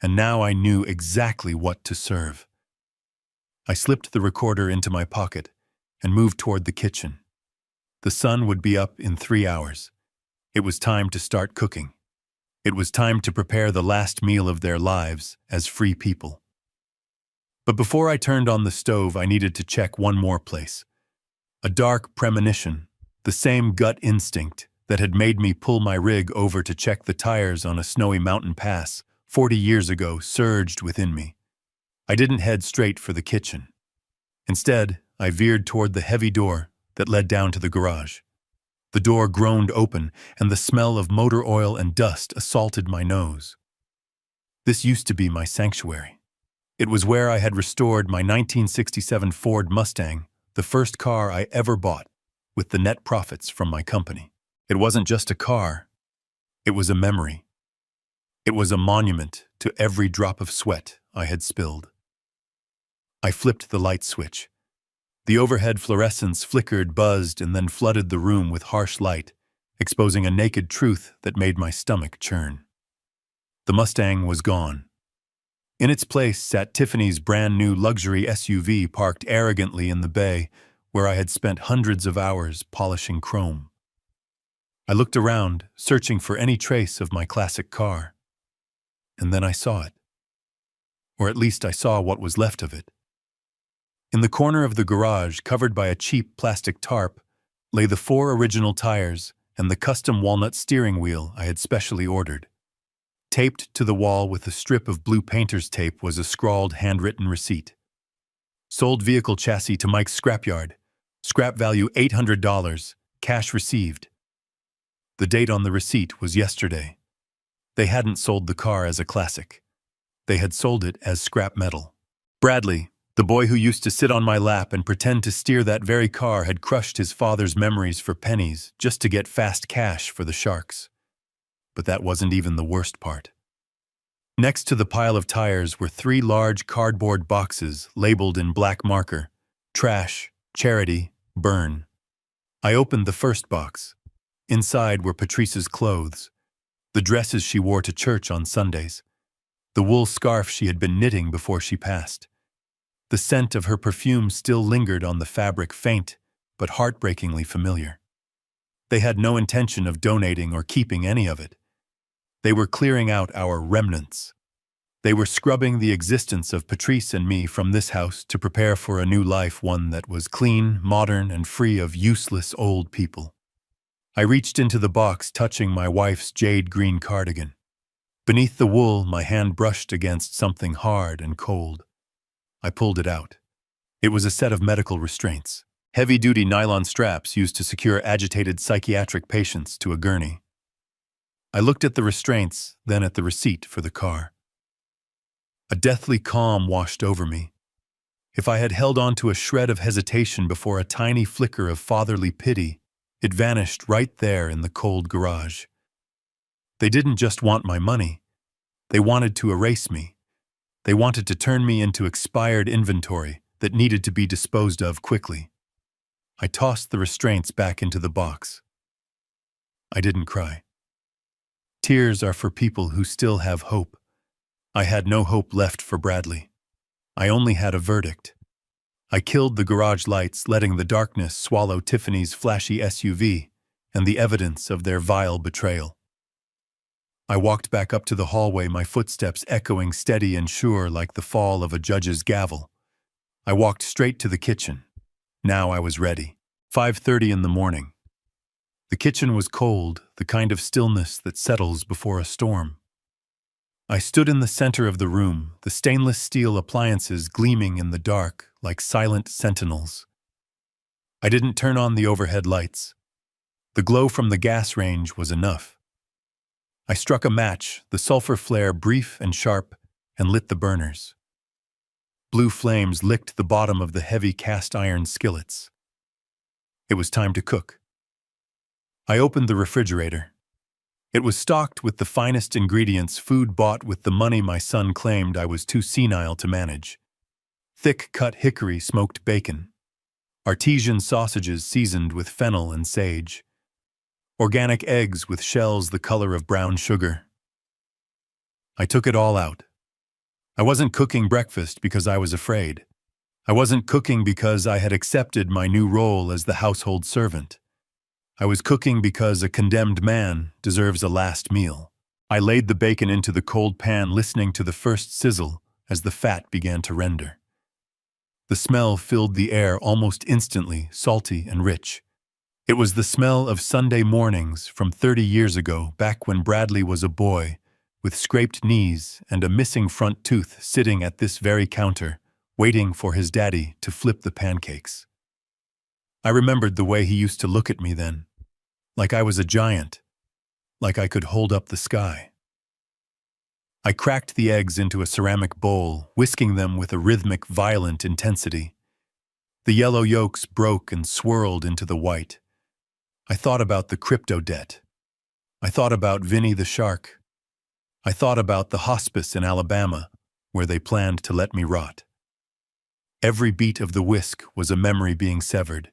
And now I knew exactly what to serve. I slipped the recorder into my pocket and moved toward the kitchen. The sun would be up in 3 hours. It was time to start cooking. It was time to prepare the last meal of their lives as free people. But before I turned on the stove, I needed to check one more place. A dark premonition, the same gut instinct that had made me pull my rig over to check the tires on a snowy mountain pass 40 years ago, surged within me. I didn't head straight for the kitchen. Instead, I veered toward the heavy door that led down to the garage. The door groaned open, and the smell of motor oil and dust assaulted my nose. This used to be my sanctuary. It was where I had restored my 1967 Ford Mustang, the first car I ever bought, with the net profits from my company. It wasn't just a car. It was a memory. It was a monument to every drop of sweat I had spilled. I flipped the light switch. The overhead fluorescence flickered, buzzed, and then flooded the room with harsh light, exposing a naked truth that made my stomach churn. The Mustang was gone. In its place sat Tiffany's brand-new luxury SUV parked arrogantly in the bay, where I had spent hundreds of hours polishing chrome. I looked around, searching for any trace of my classic car. And then I saw it. Or at least I saw what was left of it. In the corner of the garage, covered by a cheap plastic tarp, lay the 4 original tires and the custom walnut steering wheel I had specially ordered. Taped to the wall with a strip of blue painter's tape was a scrawled, handwritten receipt. Sold vehicle chassis to Mike's scrapyard. Scrap value $800. Cash received. The date on the receipt was yesterday. They hadn't sold the car as a classic. They had sold it as scrap metal. Bradley, the boy who used to sit on my lap and pretend to steer that very car, had crushed his father's memories for pennies just to get fast cash for the Sharks. But that wasn't even the worst part. Next to the pile of tires were 3 large cardboard boxes labeled in black marker: trash, charity, burn. I opened the first box. Inside were Patrice's clothes, the dresses she wore to church on Sundays, the wool scarf she had been knitting before she passed. The scent of her perfume still lingered on the fabric, faint but heartbreakingly familiar. They had no intention of donating or keeping any of it. They were clearing out our remnants. They were scrubbing the existence of Patrice and me from this house to prepare for a new life, one that was clean, modern, and free of useless old people. I reached into the box, touching my wife's jade green cardigan. Beneath the wool, my hand brushed against something hard and cold. I pulled it out. It was a set of medical restraints, heavy-duty nylon straps used to secure agitated psychiatric patients to a gurney. I looked at the restraints, then at the receipt for the car. A deathly calm washed over me. If I had held on to a shred of hesitation before a tiny flicker of fatherly pity, it vanished right there in the cold garage. They didn't just want my money. They wanted to erase me. They wanted to turn me into expired inventory that needed to be disposed of quickly. I tossed the restraints back into the box. I didn't cry. Tears are for people who still have hope. I had no hope left for Bradley. I only had a verdict. I killed the garage lights, letting the darkness swallow Tiffany's flashy SUV and the evidence of their vile betrayal. I walked back up to the hallway, my footsteps echoing steady and sure like the fall of a judge's gavel. I walked straight to the kitchen. Now I was ready. 5:30 in the morning. The kitchen was cold, the kind of stillness that settles before a storm. I stood in the center of the room, the stainless steel appliances gleaming in the dark like silent sentinels. I didn't turn on the overhead lights. The glow from the gas range was enough. I struck a match, the sulfur flare brief and sharp, and lit the burners. Blue flames licked the bottom of the heavy cast iron skillets. It was time to cook. I opened the refrigerator. It was stocked with the finest ingredients, food bought with the money my son claimed I was too senile to manage. Thick-cut hickory smoked bacon. Artesian sausages seasoned with fennel and sage. Organic eggs with shells the color of brown sugar. I took it all out. I wasn't cooking breakfast because I was afraid. I wasn't cooking because I had accepted my new role as the household servant. I was cooking because a condemned man deserves a last meal. I laid the bacon into the cold pan, listening to the first sizzle as the fat began to render. The smell filled the air almost instantly, salty and rich. It was the smell of Sunday mornings from 30 years ago, back when Bradley was a boy, with scraped knees and a missing front tooth sitting at this very counter, waiting for his daddy to flip the pancakes. I remembered the way he used to look at me then, like I was a giant, like I could hold up the sky. I cracked the eggs into a ceramic bowl, whisking them with a rhythmic, violent intensity. The yellow yolks broke and swirled into the white. I thought about the crypto debt. I thought about Vinny the shark. I thought about the hospice in Alabama, where they planned to let me rot. Every beat of the whisk was a memory being severed.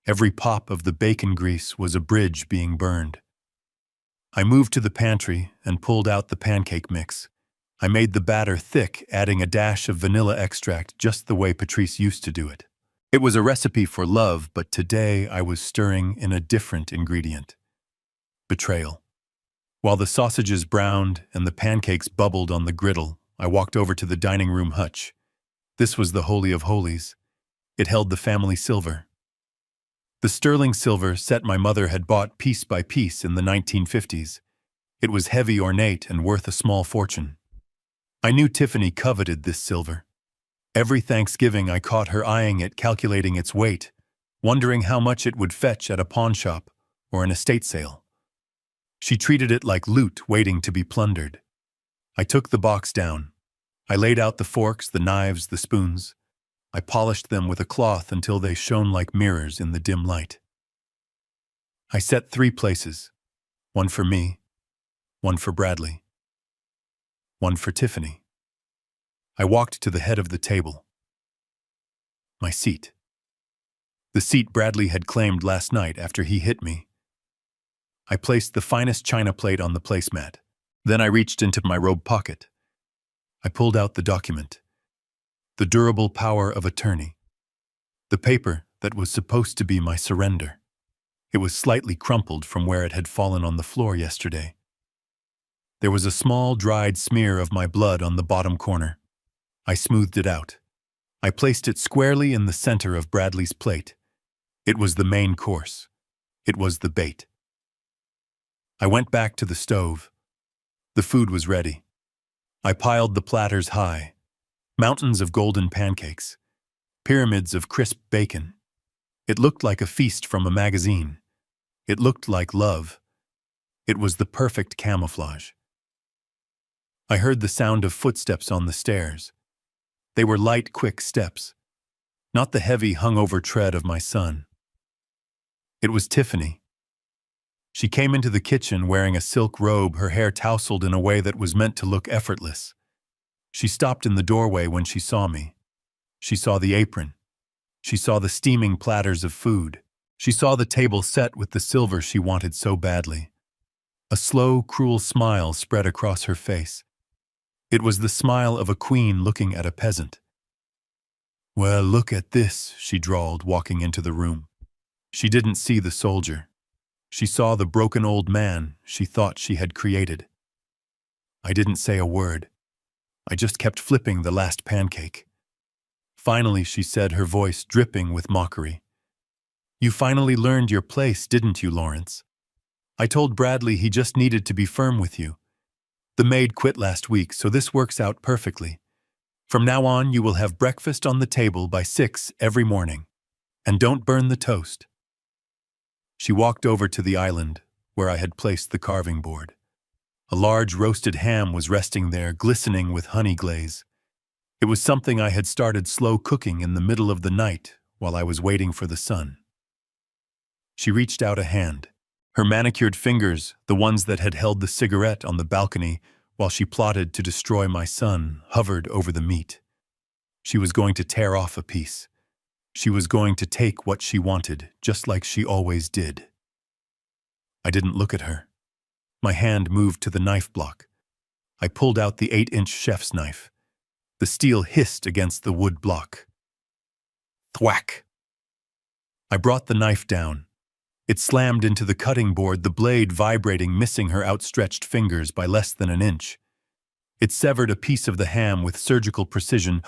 Every pop of the bacon grease was a bridge being burned. I moved to the pantry and pulled out the pancake mix. I made the batter thick, adding a dash of vanilla extract just the way Patrice used to do it. It was a recipe for love, but today I was stirring in a different ingredient: betrayal. While the sausages browned and the pancakes bubbled on the griddle, I walked over to the dining room hutch. This was the Holy of Holies. It held the family silver. The sterling silver set my mother had bought piece by piece in the 1950s. It was heavy, ornate, and worth a small fortune. I knew Tiffany coveted this silver. Every Thanksgiving I caught her eyeing it, calculating its weight, wondering how much it would fetch at a pawn shop or an estate sale. She treated it like loot waiting to be plundered. I took the box down. I laid out the forks, the knives, the spoons. I polished them with a cloth until they shone like mirrors in the dim light. I set 3 places, one for me, one for Bradley, one for Tiffany. I walked to the head of the table. My seat. The seat Bradley had claimed last night after he hit me. I placed the finest china plate on the placemat. Then I reached into my robe pocket. I pulled out the document. The durable power of attorney. The paper that was supposed to be my surrender. It was slightly crumpled from where it had fallen on the floor yesterday. There was a small, dried smear of my blood on the bottom corner. I smoothed it out. I placed it squarely in the center of Bradley's plate. It was the main course. It was the bait. I went back to the stove. The food was ready. I piled the platters high. Mountains of golden pancakes. Pyramids of crisp bacon. It looked like a feast from a magazine. It looked like love. It was the perfect camouflage. I heard the sound of footsteps on the stairs. They were light, quick steps, not the heavy, hungover tread of my son. It was Tiffany. She came into the kitchen wearing a silk robe, her hair tousled in a way that was meant to look effortless. She stopped in the doorway when she saw me. She saw the apron. She saw the steaming platters of food. She saw the table set with the silver she wanted so badly. A slow, cruel smile spread across her face. It was the smile of a queen looking at a peasant. "Well, look at this," she drawled, walking into the room. She didn't see the soldier. She saw the broken old man she thought she had created. I didn't say a word. I just kept flipping the last pancake. Finally, she said, her voice dripping with mockery. "You finally learned your place, didn't you, Lawrence? I told Bradley he just needed to be firm with you. The maid quit last week, so this works out perfectly. From now on, you will have breakfast on the table by 6 every morning. And don't burn the toast." She walked over to the island, where I had placed the carving board. A large roasted ham was resting there, glistening with honey glaze. It was something I had started slow cooking in the middle of the night while I was waiting for the sun. She reached out a hand. Her manicured fingers, the ones that had held the cigarette on the balcony while she plotted to destroy my son, hovered over the meat. She was going to tear off a piece. She was going to take what she wanted, just like she always did. I didn't look at her. My hand moved to the knife block. I pulled out the 8-inch chef's knife. The steel hissed against the wood block. Thwack! I brought the knife down. It slammed into the cutting board, the blade vibrating, missing her outstretched fingers by less than an inch. It severed a piece of the ham with surgical precision,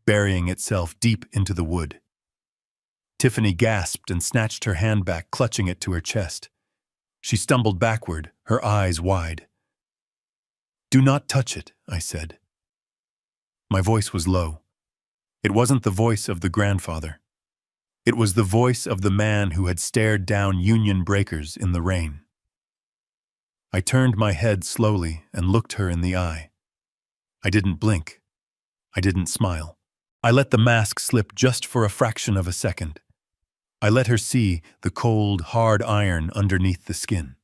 burying itself deep into the wood. Tiffany gasped and snatched her hand back, clutching it to her chest. She stumbled backward, her eyes wide. "Do not touch it," I said. My voice was low. It wasn't the voice of the grandfather. It was the voice of the man who had stared down Union breakers in the rain. I turned my head slowly and looked her in the eye. I didn't blink. I didn't smile. I let the mask slip just for a fraction of a second. I let her see the cold, hard iron underneath the skin.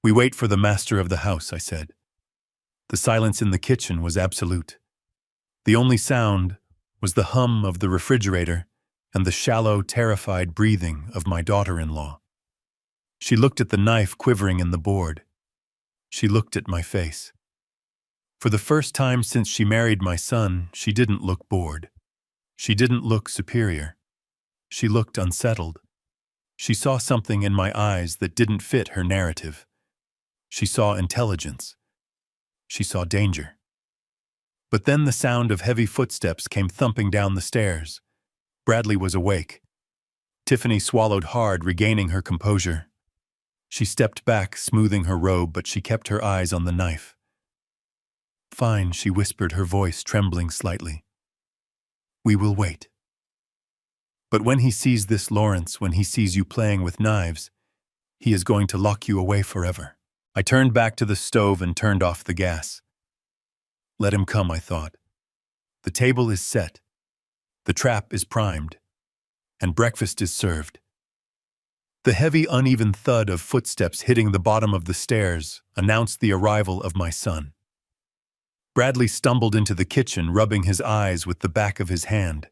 "We wait for the master of the house," I said. The silence in the kitchen was absolute. The only sound was the hum of the refrigerator and the shallow, terrified breathing of my daughter-in-law. She looked at the knife quivering in the board. She looked at my face. For the first time since she married my son, she didn't look bored. She didn't look superior. She looked unsettled. She saw something in my eyes that didn't fit her narrative. She saw intelligence. She saw danger. But then the sound of heavy footsteps came thumping down the stairs. Bradley was awake. Tiffany swallowed hard, regaining her composure. She stepped back, smoothing her robe, but she kept her eyes on the knife. "Fine," she whispered, her voice trembling slightly. "We will wait." "But when he sees this, Lawrence, when he sees you playing with knives, he is going to lock you away forever." I turned back to the stove and turned off the gas. Let him come, I thought. The table is set. The trap is primed. And breakfast is served. The heavy, uneven thud of footsteps hitting the bottom of the stairs announced the arrival of my son. Bradley stumbled into the kitchen, rubbing his eyes with the back of his hand.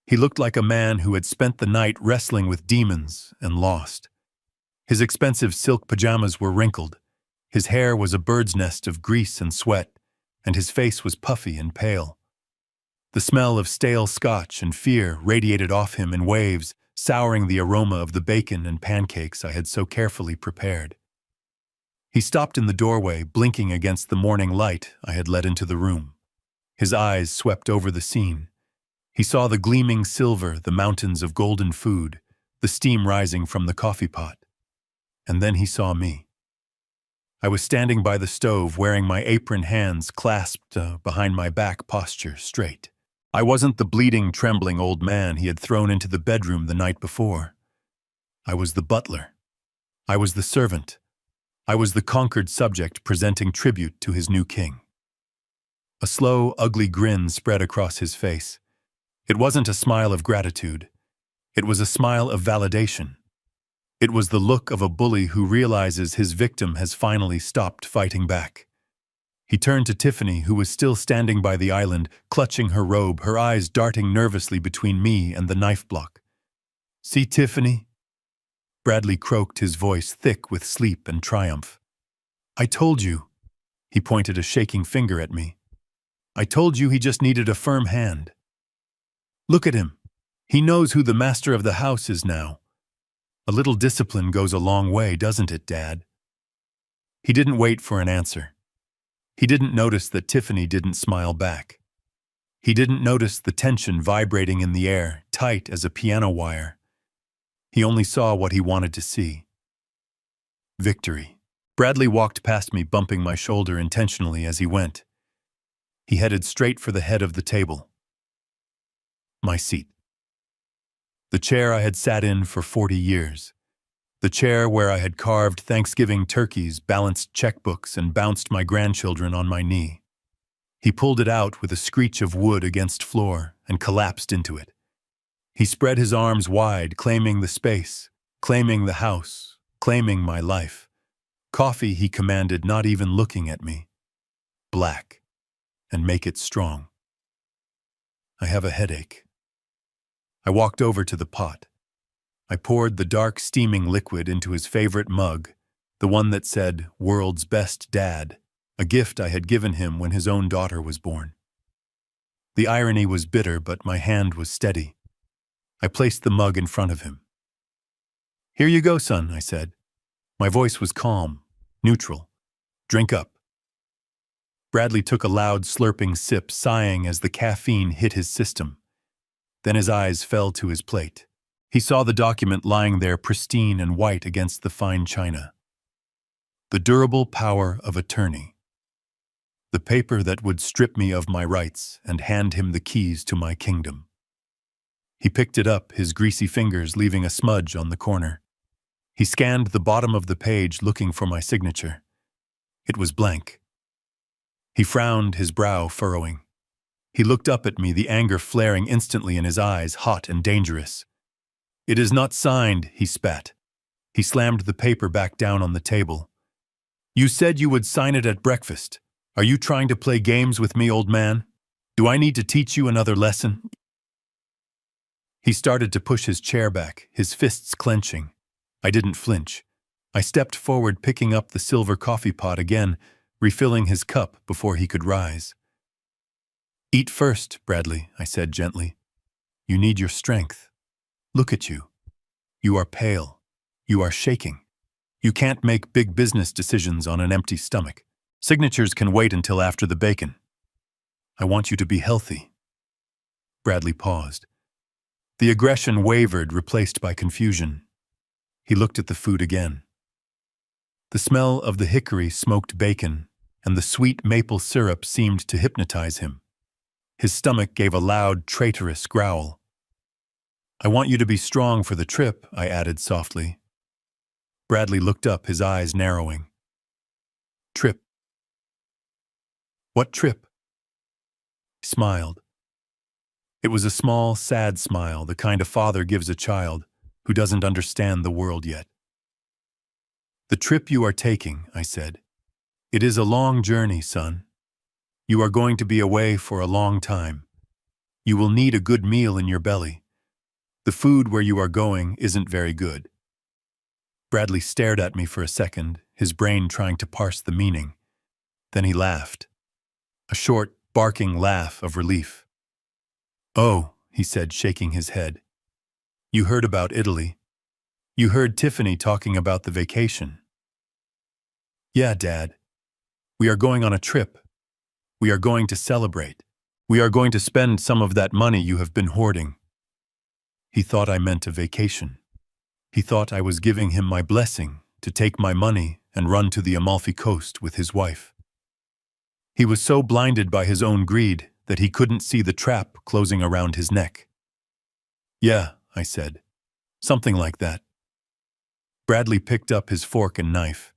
He looked like a man who had spent the night wrestling with demons and lost. His expensive silk pajamas were wrinkled. His hair was a bird's nest of grease and sweat, and his face was puffy and pale. The smell of stale scotch and fear radiated off him in waves, souring the aroma of the bacon and pancakes I had so carefully prepared. He stopped in the doorway, blinking against the morning light I had let into the room. His eyes swept over the scene. He saw the gleaming silver, the mountains of golden food, the steam rising from the coffee pot. And then he saw me. I was standing by the stove, wearing my apron, hands clasped behind my back, posture straight. I wasn't the bleeding, trembling old man he had thrown into the bedroom the night before. I was the butler. I was the servant. I was the conquered subject presenting tribute to his new king. A slow, ugly grin spread across his face. It wasn't a smile of gratitude. It was a smile of validation. It was the look of a bully who realizes his victim has finally stopped fighting back. He turned to Tiffany, who was still standing by the island, clutching her robe, her eyes darting nervously between me and the knife block. "See, Tiffany?" Bradley croaked, his voice thick with sleep and triumph. "I told you." He pointed a shaking finger at me. "I told you he just needed a firm hand. Look at him. He knows who the master of the house is now. A little discipline goes a long way, doesn't it, Dad?" He didn't wait for an answer. He didn't notice that Tiffany didn't smile back. He didn't notice the tension vibrating in the air, tight as a piano wire. He only saw what he wanted to see. Victory. Bradley walked past me, bumping my shoulder intentionally as he went. He headed straight for the head of the table. My seat. The chair I had sat in for 40 years. The chair where I had carved Thanksgiving turkeys, balanced checkbooks, and bounced my grandchildren on my knee. He pulled it out with a screech of wood against floor and collapsed into it. He spread his arms wide, claiming the space, claiming the house, claiming my life. "Coffee," he commanded, not even looking at me. "Black, and make it strong." "I have a headache." I walked over to the pot. I poured the dark, steaming liquid into his favorite mug, the one that said, "World's Best Dad," a gift I had given him when his own daughter was born. The irony was bitter, but my hand was steady. I placed the mug in front of him. "Here you go, son," I said. My voice was calm, neutral. "Drink up." Bradley took a loud slurping sip, sighing as the caffeine hit his system. Then his eyes fell to his plate. He saw the document lying there pristine and white against the fine china. The durable power of attorney. The paper that would strip me of my rights and hand him the keys to my kingdom. He picked it up, his greasy fingers leaving a smudge on the corner. He scanned the bottom of the page looking for my signature. It was blank. He frowned, his brow furrowing. He looked up at me, the anger flaring instantly in his eyes, hot and dangerous. "It is not signed," he spat. He slammed the paper back down on the table. "You said you would sign it at breakfast. Are you trying to play games with me, old man? Do I need to teach you another lesson?" He started to push his chair back, his fists clenching. I didn't flinch. I stepped forward, picking up the silver coffee pot again, refilling his cup before he could rise. "Eat first, Bradley," I said gently. "You need your strength. Look at you. You are pale. You are shaking. You can't make big business decisions on an empty stomach. Signatures can wait until after the bacon. I want you to be healthy." Bradley paused. The aggression wavered, replaced by confusion. He looked at the food again. The smell of the hickory smoked bacon and the sweet maple syrup seemed to hypnotize him. His stomach gave a loud, traitorous growl. "I want you to be strong for the trip," I added softly. Bradley looked up, his eyes narrowing. "Trip? What trip?" He smiled. It was a small, sad smile, the kind a father gives a child who doesn't understand the world yet. "The trip you are taking," I said. "It is a long journey, son. You are going to be away for a long time. You will need a good meal in your belly. The food where you are going isn't very good." Bradley stared at me for a second, his brain trying to parse the meaning. Then he laughed. A short, barking laugh of relief. "Oh," he said, shaking his head. "You heard about Italy. You heard Tiffany talking about the vacation." "Yeah, Dad. We are going on a trip. We are going to celebrate. We are going to spend some of that money you have been hoarding." He thought I meant a vacation. He thought I was giving him my blessing to take my money and run to the Amalfi Coast with his wife. He was so blinded by his own greed that he couldn't see the trap closing around his neck. "Yeah," I said. "Something like that." Bradley picked up his fork and knife.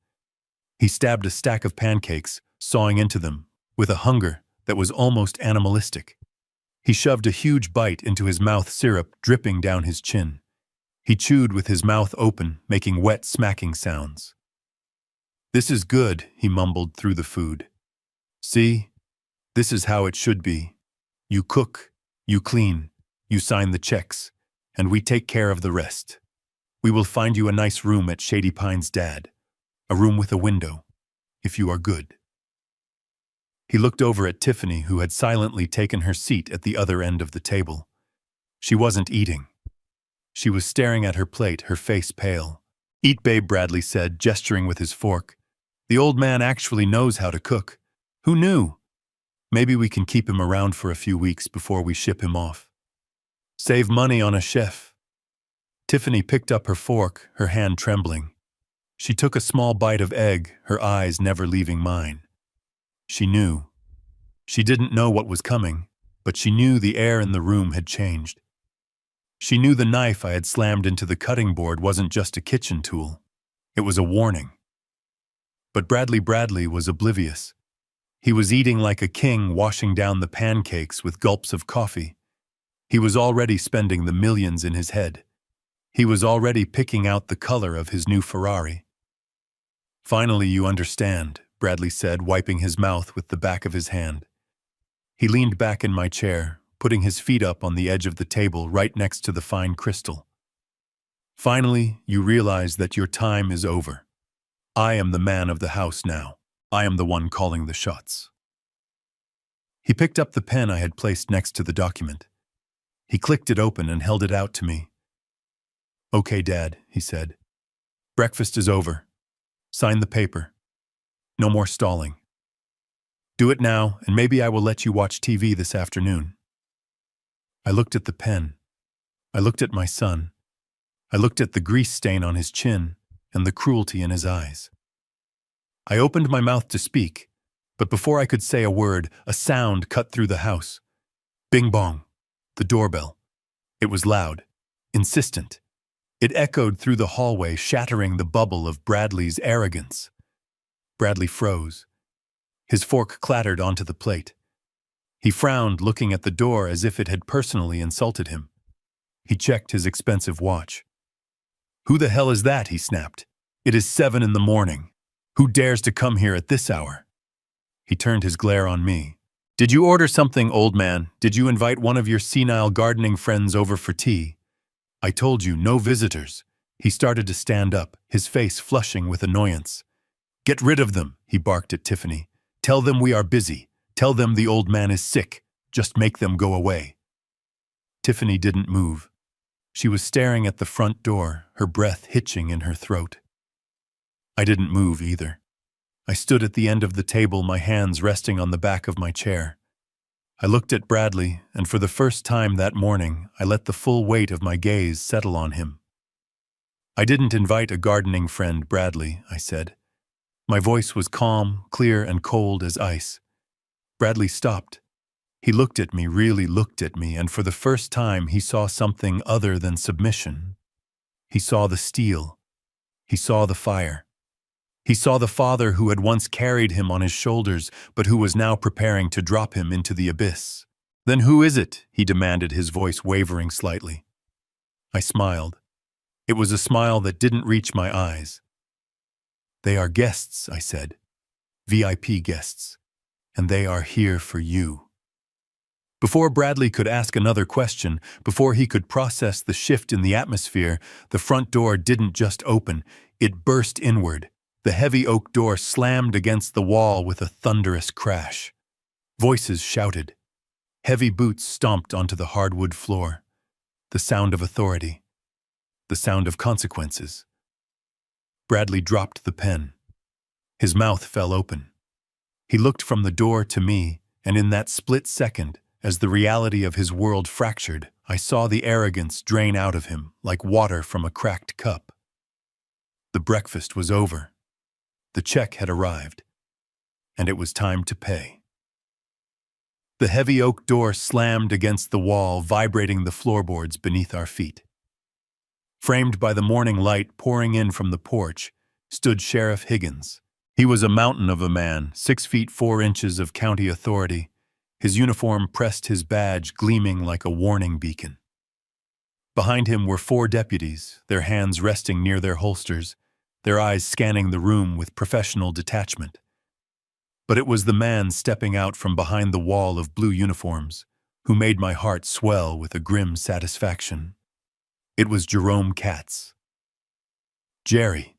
He stabbed a stack of pancakes, sawing into them, with a hunger that was almost animalistic. He shoved a huge bite into his mouth, syrup dripping down his chin. He chewed with his mouth open, making wet, smacking sounds. "This is good," he mumbled through the food. "See? This is how it should be. You cook, you clean, you sign the checks, and we take care of the rest. We will find you a nice room at Shady Pines, Dad. A room with a window, if you are good." He looked over at Tiffany, who had silently taken her seat at the other end of the table. She wasn't eating. She was staring at her plate, her face pale. "Eat, babe," Bradley said, gesturing with his fork. "The old man actually knows how to cook. Who knew? Maybe we can keep him around for a few weeks before we ship him off. Save money on a chef." Tiffany picked up her fork, her hand trembling. She took a small bite of egg, her eyes never leaving mine. She knew. She didn't know what was coming, but she knew the air in the room had changed. She knew the knife I had slammed into the cutting board wasn't just a kitchen tool. It was a warning. But Bradley was oblivious. He was eating like a king, washing down the pancakes with gulps of coffee. He was already spending the millions in his head. He was already picking out the color of his new Ferrari. "Finally, you understand," Bradley said, wiping his mouth with the back of his hand. He leaned back in my chair, putting his feet up on the edge of the table right next to the fine crystal. "Finally, you realize that your time is over. I am the man of the house now. I am the one calling the shots." He picked up the pen I had placed next to the document. He clicked it open and held it out to me. "Okay, Dad," he said. "Breakfast is over. Sign the paper. No more stalling." Do it now, and maybe I will let you watch TV this afternoon. I looked at the pen. I looked at my son. I looked at the grease stain on his chin and the cruelty in his eyes. I opened my mouth to speak, but before I could say a word, a sound cut through the house. Bing bong. The doorbell. It was loud, insistent. It echoed through the hallway, shattering the bubble of Bradley's arrogance. Bradley froze. His fork clattered onto the plate. He frowned, looking at the door as if it had personally insulted him. He checked his expensive watch. "Who the hell is that?" he snapped. "It is 7 in the morning. Who dares to come here at this hour?" He turned his glare on me. "Did you order something, old man? Did you invite one of your senile gardening friends over for tea?" "I told you, no visitors." He started to stand up, his face flushing with annoyance. "Get rid of them," he barked at Tiffany. "Tell them we are busy. Tell them the old man is sick. Just make them go away." Tiffany didn't move. She was staring at the front door, her breath hitching in her throat. I didn't move either. I stood at the end of the table, my hands resting on the back of my chair. I looked at Bradley, and for the first time that morning, I let the full weight of my gaze settle on him. "I didn't invite a gardening friend, Bradley," I said. My voice was calm, clear, and cold as ice. Bradley stopped. He looked at me, really looked at me, and for the first time he saw something other than submission. He saw the steel. He saw the fire. He saw the father who had once carried him on his shoulders, but who was now preparing to drop him into the abyss. "Then who is it?" he demanded, his voice wavering slightly. I smiled. It was a smile that didn't reach my eyes. "They are guests," I said. "VIP guests. And they are here for you." Before Bradley could ask another question, before he could process the shift in the atmosphere, the front door didn't just open, it burst inward. The heavy oak door slammed against the wall with a thunderous crash. Voices shouted. Heavy boots stomped onto the hardwood floor. The sound of authority. The sound of consequences. Bradley dropped the pen. His mouth fell open. He looked from the door to me, and in that split second, as the reality of his world fractured, I saw the arrogance drain out of him like water from a cracked cup. The breakfast was over. The check had arrived, and it was time to pay. The heavy oak door slammed against the wall, vibrating the floorboards beneath our feet. Framed by the morning light pouring in from the porch, stood Sheriff Higgins. He was a mountain of a man, 6 feet 4 inches of county authority. His uniform pressed his badge, gleaming like a warning beacon. Behind him were 4 deputies, their hands resting near their holsters, their eyes scanning the room with professional detachment. But it was the man stepping out from behind the wall of blue uniforms who made my heart swell with a grim satisfaction. It was Jerome Katz. Jerry.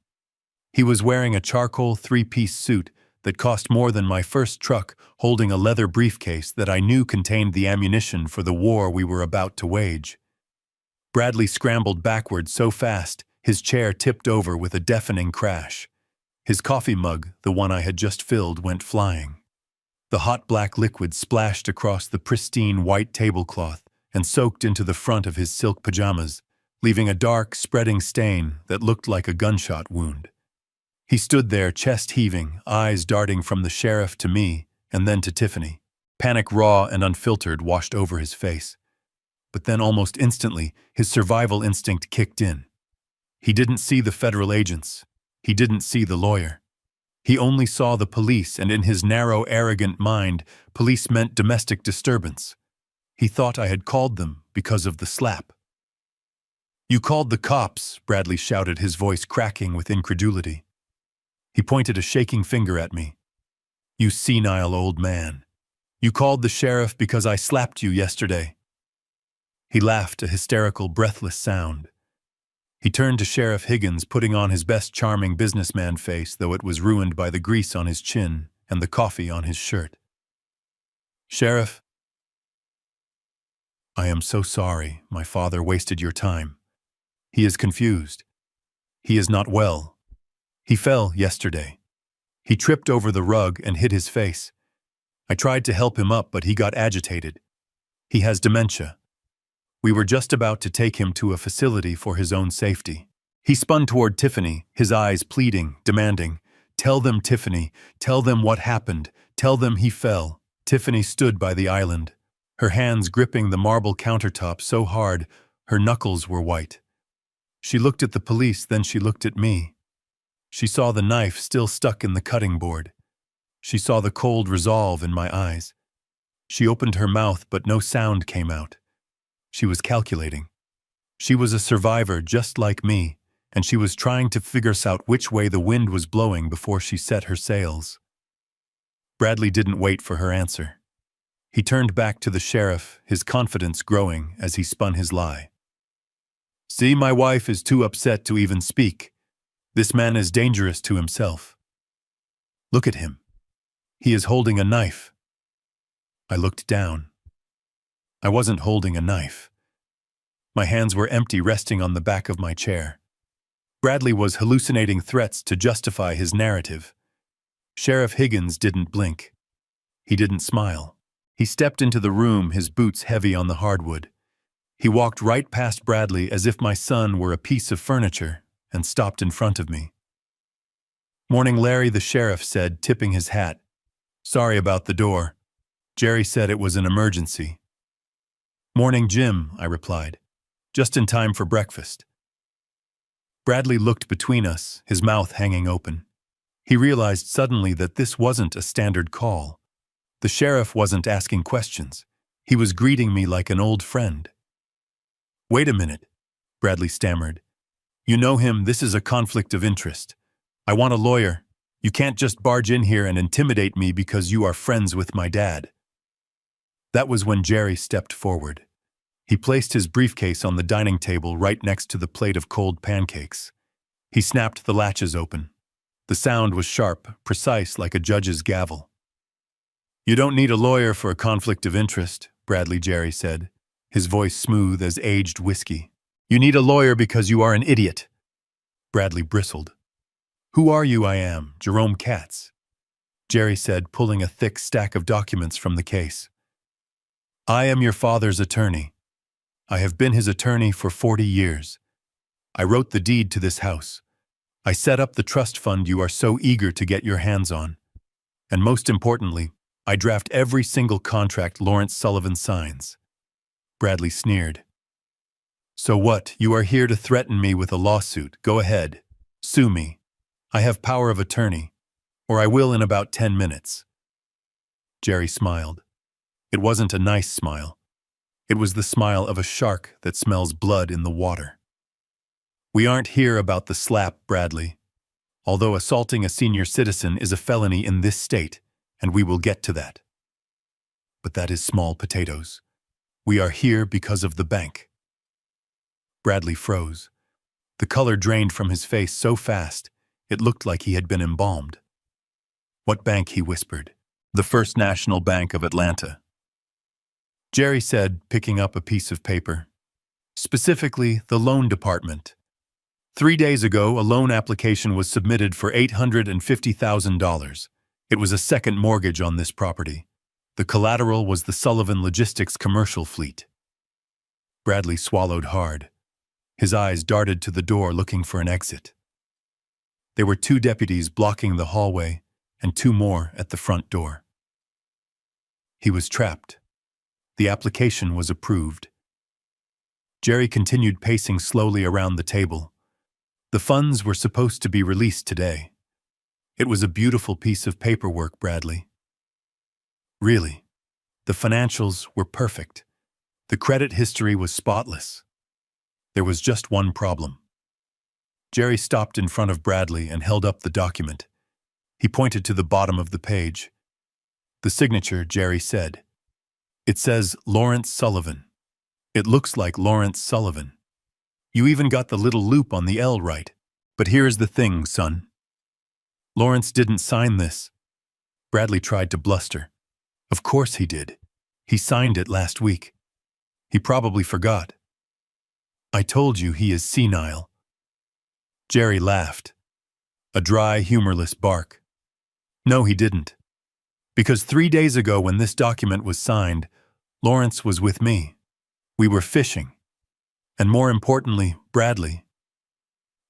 He was wearing a charcoal 3-piece suit that cost more than my first truck, holding a leather briefcase that I knew contained the ammunition for the war we were about to wage. Bradley scrambled backward so fast, his chair tipped over with a deafening crash. His coffee mug, the one I had just filled, went flying. The hot black liquid splashed across the pristine white tablecloth and soaked into the front of his silk pajamas, leaving a dark, spreading stain that looked like a gunshot wound. He stood there, chest heaving, eyes darting from the sheriff to me, and then to Tiffany. Panic, raw and unfiltered, washed over his face. But then almost instantly, his survival instinct kicked in. He didn't see the federal agents. He didn't see the lawyer. He only saw the police, and in his narrow, arrogant mind, police meant domestic disturbance. He thought I had called them because of the slap. "You called the cops," Bradley shouted, his voice cracking with incredulity. He pointed a shaking finger at me. "You senile old man. You called the sheriff because I slapped you yesterday." He laughed, a hysterical, breathless sound. He turned to Sheriff Higgins, putting on his best charming businessman face, though it was ruined by the grease on his chin and the coffee on his shirt. "Sheriff, I am so sorry my father wasted your time. He is confused. He is not well. He fell yesterday. He tripped over the rug and hit his face. I tried to help him up, but he got agitated. He has dementia. We were just about to take him to a facility for his own safety. He spun toward Tiffany, his eyes pleading, demanding, "Tell them, Tiffany, tell them what happened, tell them he fell." Tiffany stood by the island, her hands gripping the marble countertop so hard her knuckles were white. She looked at the police, then she looked at me. She saw the knife still stuck in the cutting board. She saw the cold resolve in my eyes. She opened her mouth, but no sound came out. She was calculating. She was a survivor just like me, and she was trying to figure out which way the wind was blowing before she set her sails. Bradley didn't wait for her answer. He turned back to the sheriff, his confidence growing as he spun his lie. "See, my wife is too upset to even speak. This man is dangerous to himself. Look at him. He is holding a knife." I looked down. I wasn't holding a knife. My hands were empty, resting on the back of my chair. Bradley was hallucinating threats to justify his narrative. Sheriff Higgins didn't blink. He didn't smile. He stepped into the room, his boots heavy on the hardwood. He walked right past Bradley as if my son were a piece of furniture and stopped in front of me. "Morning, Larry," the sheriff said, tipping his hat. "Sorry about the door. Jerry said it was an emergency." "Morning, Jim," I replied. "Just in time for breakfast." Bradley looked between us, his mouth hanging open. He realized suddenly that this wasn't a standard call. The sheriff wasn't asking questions. He was greeting me like an old friend. "Wait a minute," Bradley stammered. "You know him, this is a conflict of interest. I want a lawyer. You can't just barge in here and intimidate me because you are friends with my dad." That was when Jerry stepped forward. He placed his briefcase on the dining table right next to the plate of cold pancakes. He snapped the latches open. The sound was sharp, precise like a judge's gavel. "You don't need a lawyer for a conflict of interest," Bradley Jerry said, his voice smooth as aged whiskey. "You need a lawyer because you are an idiot." Bradley bristled. "Who are you?" "I am Jerome Katz," Jerry said, pulling a thick stack of documents from the case. "I am your father's attorney. I have been his attorney for 40 years. I wrote the deed to this house. I set up the trust fund you are so eager to get your hands on. And most importantly, I draft every single contract Lawrence Sullivan signs." Bradley sneered. "So what? You are here to threaten me with a lawsuit. Go ahead. Sue me. I have power of attorney, or I will in about 10 minutes. Jerry smiled. It wasn't a nice smile. It was the smile of a shark that smells blood in the water. "We aren't here about the slap, Bradley. Although assaulting a senior citizen is a felony in this state, and we will get to that. But that is small potatoes. We are here because of the bank." Bradley froze. The color drained from his face so fast, it looked like he had been embalmed. "What bank?" he whispered. "The First National Bank of Atlanta." Jerry said, picking up a piece of paper. "Specifically, the loan department. 3 days ago, a loan application was submitted for $850,000. It was a second mortgage on this property. The collateral was the Sullivan Logistics commercial fleet." Bradley swallowed hard. His eyes darted to the door looking for an exit. There were 2 deputies blocking the hallway and 2 more at the front door. He was trapped. The application was approved. Jerry continued pacing slowly around the table. The funds were supposed to be released today. It was a beautiful piece of paperwork, Bradley. Really, the financials were perfect. The credit history was spotless. There was just one problem. Jerry stopped in front of Bradley and held up the document. He pointed to the bottom of the page. "The signature," Jerry said. "It says Lawrence Sullivan. It looks like Lawrence Sullivan. You even got the little loop on the L right. But here's the thing, son. Lawrence didn't sign this." Bradley tried to bluster. "Of course he did. He signed it last week. He probably forgot. I told you he is senile." Jerry laughed. A dry, humorless bark. "No, he didn't." Because 3 days ago when this document was signed, Lawrence was with me. We were fishing. And more importantly, Bradley.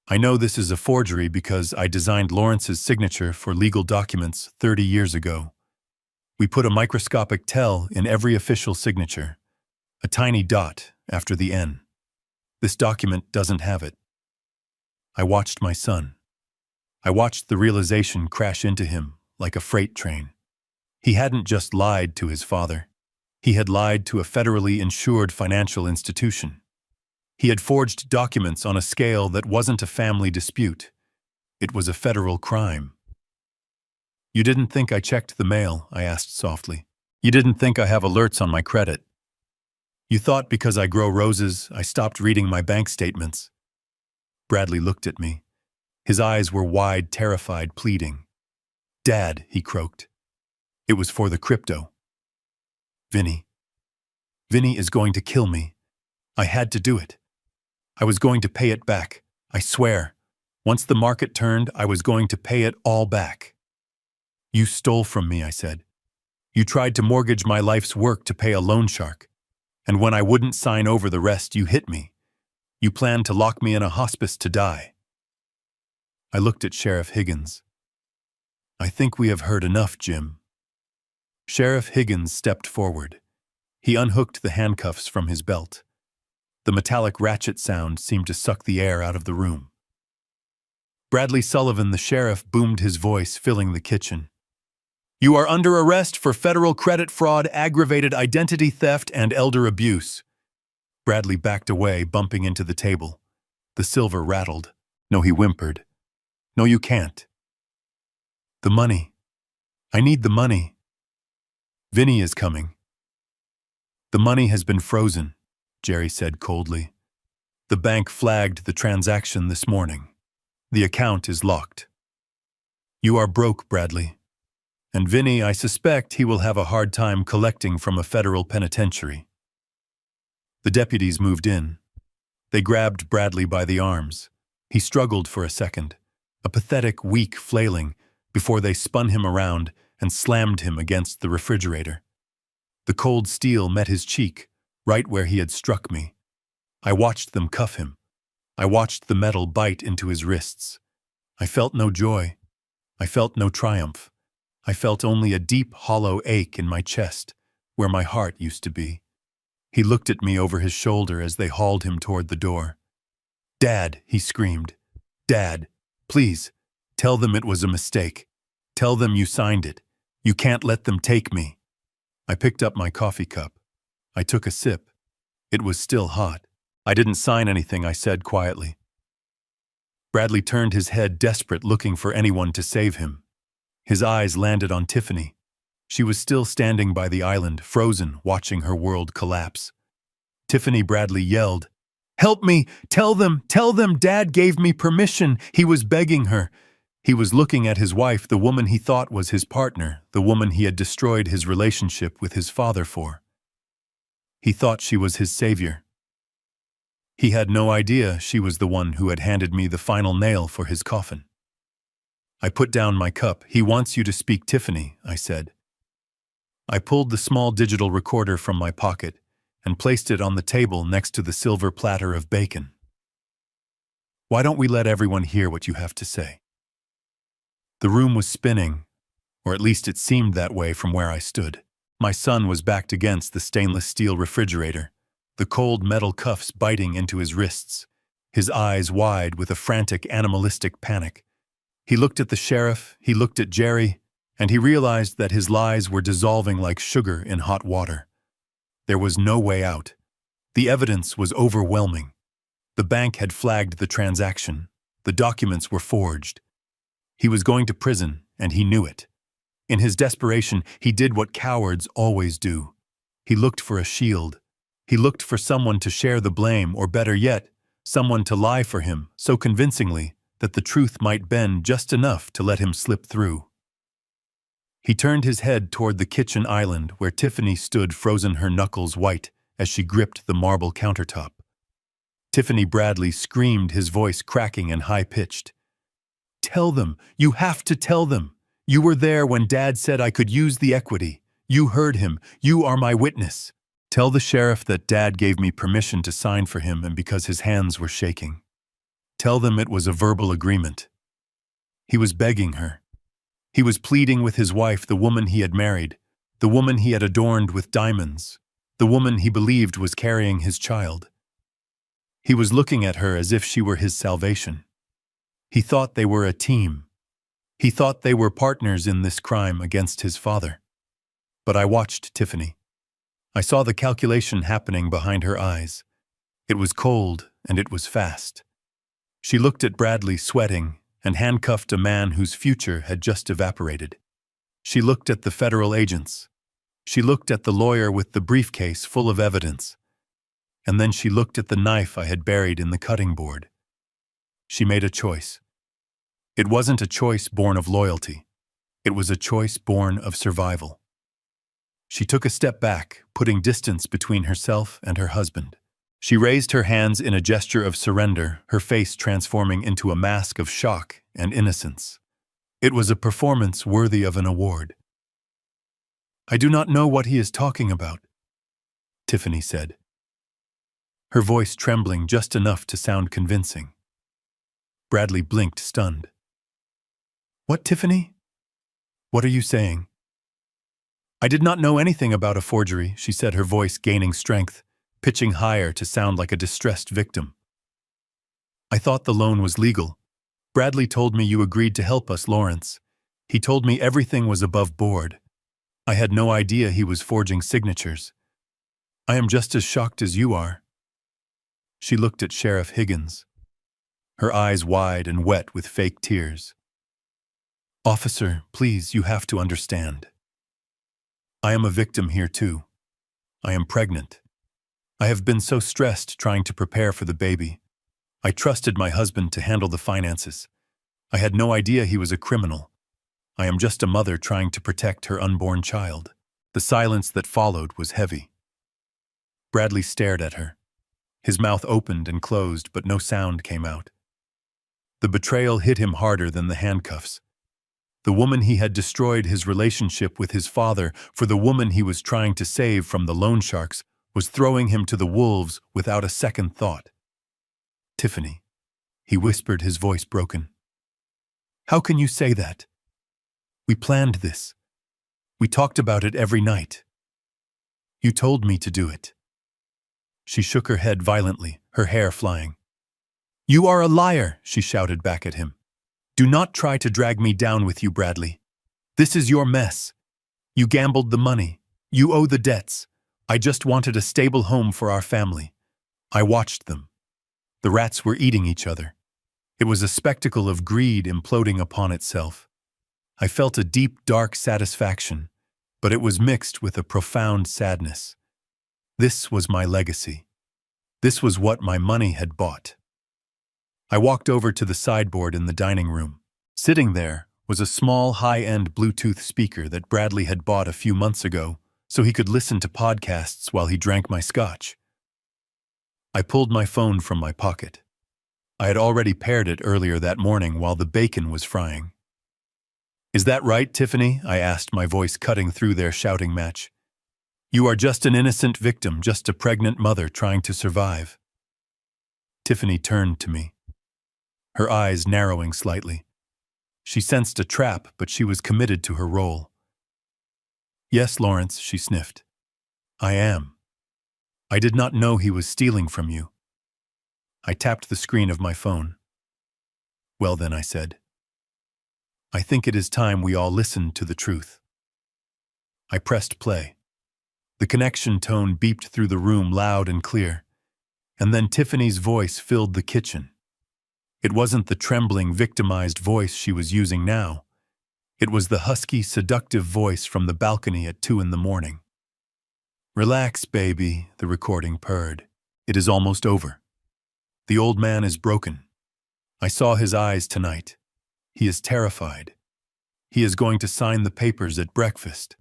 I know this is a forgery because I designed Lawrence's signature for legal documents 30 years ago. We put a microscopic tell in every official signature, a tiny dot after the N. This document doesn't have it. I watched my son. I watched the realization crash into him like a freight train. He hadn't just lied to his father. He had lied to a federally insured financial institution. He had forged documents on a scale that wasn't a family dispute. It was a federal crime. You didn't think I checked the mail, I asked softly. You didn't think I have alerts on my credit. You thought because I grow roses, I stopped reading my bank statements. Bradley looked at me. His eyes were wide, terrified, pleading. Dad, he croaked. It was for the crypto. Vinny. Vinny is going to kill me. I had to do it. I was going to pay it back, I swear. Once the market turned, I was going to pay it all back. You stole from me, I said. You tried to mortgage my life's work to pay a loan shark. And when I wouldn't sign over the rest, you hit me. You planned to lock me in a hospice to die. I looked at Sheriff Higgins. I think we have heard enough, Jim. Sheriff Higgins stepped forward. He unhooked the handcuffs from his belt. The metallic ratchet sound seemed to suck the air out of the room. Bradley Sullivan, the sheriff, boomed his voice, filling the kitchen. You are under arrest for federal credit fraud, aggravated identity theft, and elder abuse. Bradley backed away, bumping into the table. The silver rattled. No, he whimpered. No, you can't. The money. I need the money. Vinny is coming. The money has been frozen, Jerry said coldly. The bank flagged the transaction this morning. The account is locked. You are broke, Bradley. And Vinny, I suspect he will have a hard time collecting from a federal penitentiary. The deputies moved in. They grabbed Bradley by the arms. He struggled for a second, a pathetic, weak flailing, before they spun him around and slammed him against the refrigerator. The cold steel met his cheek, right where he had struck me. I watched them cuff him. I watched the metal bite into his wrists. I felt no joy. I felt no triumph. I felt only a deep, hollow ache in my chest, where my heart used to be. He looked at me over his shoulder as they hauled him toward the door. Dad, he screamed. Dad, please, tell them it was a mistake. Tell them you signed it. You can't let them take me. I picked up my coffee cup. I took a sip. It was still hot. I didn't sign anything, I said quietly. Bradley turned his head, desperate, looking for anyone to save him. His eyes landed on Tiffany. She was still standing by the island, frozen, watching her world collapse. Tiffany, Bradley yelled, Help me! Tell them! Dad gave me permission! He was begging her. He was looking at his wife, the woman he thought was his partner, the woman he had destroyed his relationship with his father for. He thought she was his savior. He had no idea she was the one who had handed me the final nail for his coffin. I put down my cup. He wants you to speak, Tiffany, I said. I pulled the small digital recorder from my pocket and placed it on the table next to the silver platter of bacon. Why don't we let everyone hear what you have to say? The room was spinning, or at least it seemed that way from where I stood. My son was backed against the stainless steel refrigerator, the cold metal cuffs biting into his wrists, his eyes wide with a frantic animalistic panic. He looked at the sheriff, he looked at Jerry, and he realized that his lies were dissolving like sugar in hot water. There was no way out. The evidence was overwhelming. The bank had flagged the transaction. The documents were forged. He was going to prison, and he knew it. In his desperation, he did what cowards always do. He looked for a shield. He looked for someone to share the blame, or better yet, someone to lie for him so convincingly that the truth might bend just enough to let him slip through. He turned his head toward the kitchen island where Tiffany stood, frozen, her knuckles white as she gripped the marble countertop. Tiffany Bradley screamed, his voice cracking and high-pitched. Tell them! You have to tell them! You were there when Dad said I could use the equity. You heard him. You are my witness. Tell the sheriff that Dad gave me permission to sign for him and because his hands were shaking. Tell them it was a verbal agreement. He was begging her. He was pleading with his wife, the woman he had married, the woman he had adorned with diamonds, the woman he believed was carrying his child. He was looking at her as if she were his salvation. He thought they were a team. He thought they were partners in this crime against his father. But I watched Tiffany. I saw the calculation happening behind her eyes. It was cold and it was fast. She looked at Bradley sweating and handcuffed a man whose future had just evaporated. She looked at the federal agents. She looked at the lawyer with the briefcase full of evidence. And then she looked at the knife I had buried in the cutting board. She made a choice. It wasn't a choice born of loyalty. It was a choice born of survival. She took a step back, putting distance between herself and her husband. She raised her hands in a gesture of surrender, her face transforming into a mask of shock and innocence. It was a performance worthy of an award. "I do not know what he is talking about," Tiffany said, her voice trembling just enough to sound convincing. Bradley blinked, stunned. "What, Tiffany? What are you saying?" "I did not know anything about a forgery," she said, her voice gaining strength, pitching higher to sound like a distressed victim. "I thought the loan was legal. Bradley told me you agreed to help us, Lawrence. He told me everything was above board. I had no idea he was forging signatures. I am just as shocked as you are." She looked at Sheriff Higgins, her eyes wide and wet with fake tears. "Officer, please, you have to understand. I am a victim here too. I am pregnant. I have been so stressed trying to prepare for the baby. I trusted my husband to handle the finances. I had no idea he was a criminal. I am just a mother trying to protect her unborn child." The silence that followed was heavy. Bradley stared at her. His mouth opened and closed, but no sound came out. The betrayal hit him harder than the handcuffs. The woman he had destroyed his relationship with his father for, the woman he was trying to save from the loan sharks, was throwing him to the wolves without a second thought. "Tiffany," he whispered, his voice broken. "How can you say that? We planned this. We talked about it every night. You told me to do it." She shook her head violently, her hair flying. "You are a liar," she shouted back at him. "Do not try to drag me down with you, Bradley. This is your mess. You gambled the money. You owe the debts. I just wanted a stable home for our family. I watched them. The rats were eating each other. It was a spectacle of greed imploding upon itself. I felt a deep, dark satisfaction, but it was mixed with a profound sadness. This was my legacy. This was what my money had bought." I walked over to the sideboard in the dining room. Sitting there was a small, high-end Bluetooth speaker that Bradley had bought a few months ago so he could listen to podcasts while he drank my scotch. I pulled my phone from my pocket. I had already paired it earlier that morning while the bacon was frying. "Is that right, Tiffany?" I asked, my voice cutting through their shouting match. "You are just an innocent victim, just a pregnant mother trying to survive." Tiffany turned to me, her eyes narrowing slightly. She sensed a trap, but she was committed to her role. "Yes, Lawrence," she sniffed. "I am. I did not know he was stealing from you." I tapped the screen of my phone. "Well then," I said, "I think it is time we all listened to the truth." I pressed play. The connection tone beeped through the room loud and clear, and then Tiffany's voice filled the kitchen. It wasn't the trembling, victimized voice she was using now. It was the husky, seductive voice from the balcony at 2 a.m. "Relax, baby," the recording purred. "It is almost over. The old man is broken. I saw his eyes tonight. He is terrified. He is going to sign the papers at breakfast.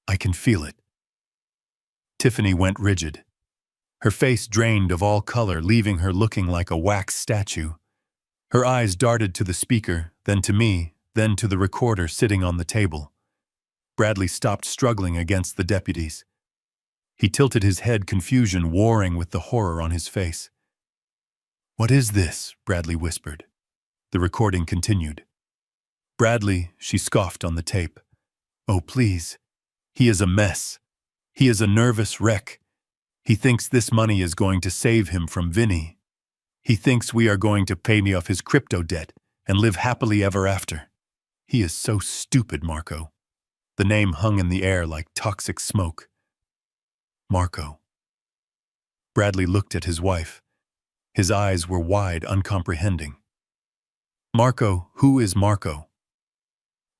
I can feel it." Tiffany went rigid. Her face drained of all color, leaving her looking like a wax statue. Her eyes darted to the speaker, then to me, then to the recorder sitting on the table. Bradley stopped struggling against the deputies. He tilted his head, confusion warring with the horror on his face. "What is this?" Bradley whispered. The recording continued. "Bradley," she scoffed on the tape. "Oh, please. He is a mess. He is a nervous wreck. He thinks this money is going to save him from Vinny. He thinks we are going to pay me off his crypto debt and live happily ever after. He is so stupid, Marco." The name hung in the air like toxic smoke. Marco. Bradley looked at his wife. His eyes were wide, uncomprehending. "Marco, who is Marco?"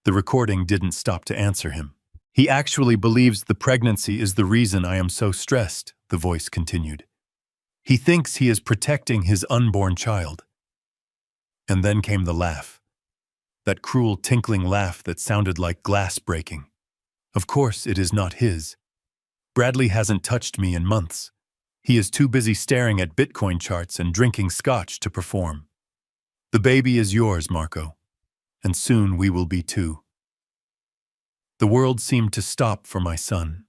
The recording didn't stop to answer him. "He actually believes the pregnancy is the reason I am so stressed," the voice continued. "He thinks he is protecting his unborn child." And then came the laugh. That cruel, tinkling laugh that sounded like glass breaking. Of course it is not his. Bradley hasn't touched me in months. He is too busy staring at Bitcoin charts and drinking scotch to perform. The baby is yours, Marco. And soon we will be too. The world seemed to stop for my son.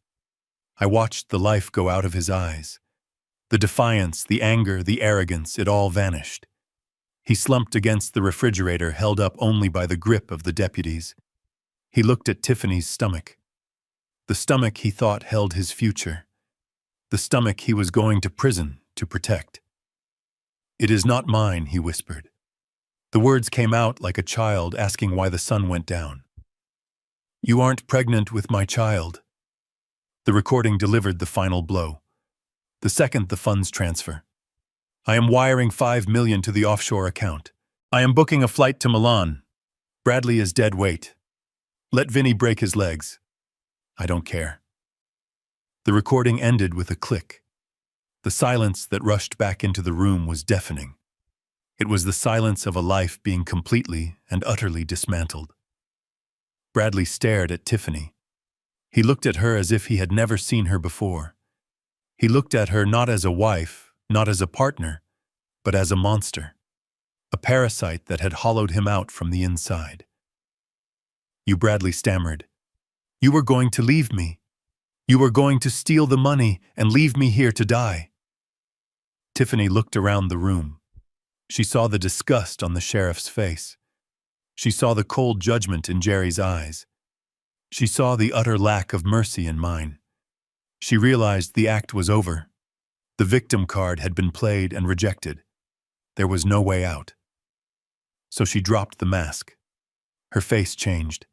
I watched the life go out of his eyes. The defiance, the anger, the arrogance, it all vanished. He slumped against the refrigerator, held up only by the grip of the deputies. He looked at Tiffany's stomach. The stomach he thought held his future. The stomach he was going to prison to protect. "It is not mine," he whispered. The words came out like a child asking why the sun went down. "You aren't pregnant with my child." The recording delivered the final blow. The second the funds transfer. "I am wiring $5 million to the offshore account. I am booking a flight to Milan. Bradley is dead weight. Let Vinny break his legs. I don't care." The recording ended with a click. The silence that rushed back into the room was deafening. It was the silence of a life being completely and utterly dismantled. Bradley stared at Tiffany. He looked at her as if he had never seen her before. He looked at her not as a wife, not as a partner, but as a monster. A parasite that had hollowed him out from the inside. "You," Bradley stammered. "You were going to leave me. You were going to steal the money and leave me here to die." Tiffany looked around the room. She saw the disgust on the sheriff's face. She saw the cold judgment in Jerry's eyes. She saw the utter lack of mercy in mine. She realized the act was over. The victim card had been played and rejected. There was no way out. So she dropped the mask. Her face changed.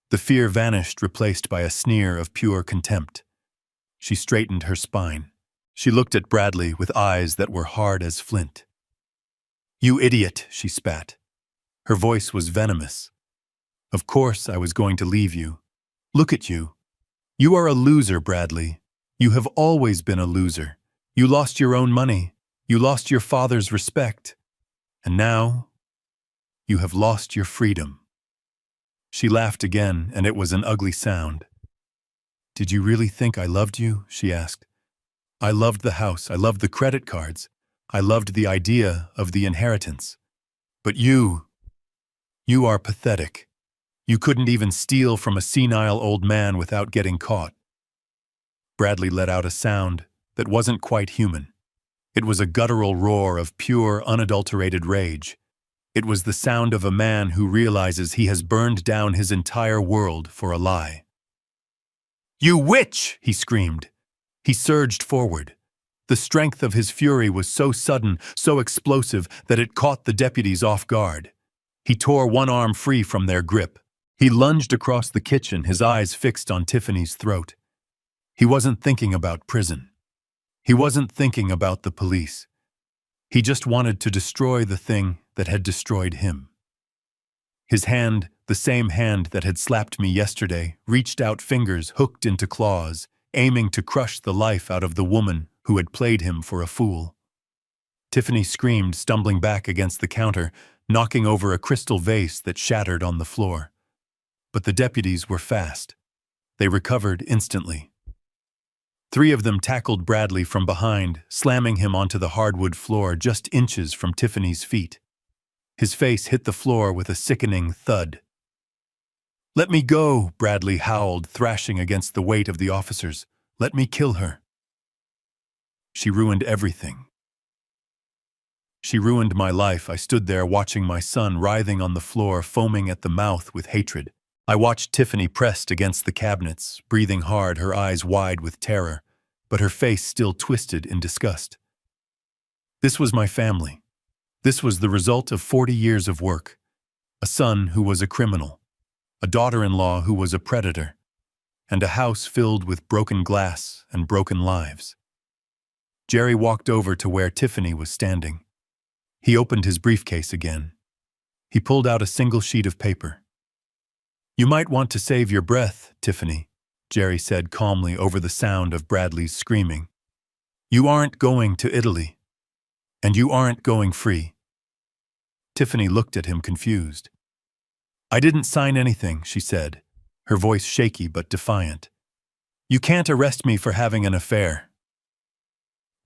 The fear vanished, replaced by a sneer of pure contempt. She straightened her spine. She looked at Bradley with eyes that were hard as flint. "You idiot," she spat. Her voice was venomous. "Of course I was going to leave you. Look at you. You are a loser, Bradley. You have always been a loser. You lost your own money. You lost your father's respect. And now, you have lost your freedom." She laughed again, and it was an ugly sound. "Did you really think I loved you?" she asked. "I loved the house. I loved the credit cards. I loved the idea of the inheritance. But you are pathetic. You couldn't even steal from a senile old man without getting caught." Bradley let out a sound that wasn't quite human. It was a guttural roar of pure, unadulterated rage. It was the sound of a man who realizes he has burned down his entire world for a lie. "You witch!" he screamed. He surged forward. The strength of his fury was so sudden, so explosive, that it caught the deputies off guard. He tore one arm free from their grip. He lunged across the kitchen, his eyes fixed on Tiffany's throat. He wasn't thinking about prison. He wasn't thinking about the police. He just wanted to destroy the thing that had destroyed him. His hand, the same hand that had slapped me yesterday, reached out, fingers hooked into claws, aiming to crush the life out of the woman who had played him for a fool. Tiffany screamed, stumbling back against the counter, knocking over a crystal vase that shattered on the floor. But the deputies were fast. They recovered instantly. 3 of them tackled Bradley from behind, slamming him onto the hardwood floor just inches from Tiffany's feet. His face hit the floor with a sickening thud. "Let me go," Bradley howled, thrashing against the weight of the officers. "Let me kill her. She ruined everything. She ruined my life." I stood there watching my son writhing on the floor, foaming at the mouth with hatred. I watched Tiffany pressed against the cabinets, breathing hard, her eyes wide with terror, but her face still twisted in disgust. This was my family. This was the result of 40 years of work. A son who was a criminal, a daughter-in-law who was a predator, and a house filled with broken glass and broken lives. Jerry walked over to where Tiffany was standing. He opened his briefcase again. He pulled out a single sheet of paper. "You might want to save your breath, Tiffany," Jerry said calmly over the sound of Bradley's screaming. "You aren't going to Italy. And you aren't going free." Tiffany looked at him confused. "I didn't sign anything," she said, her voice shaky but defiant. "You can't arrest me for having an affair.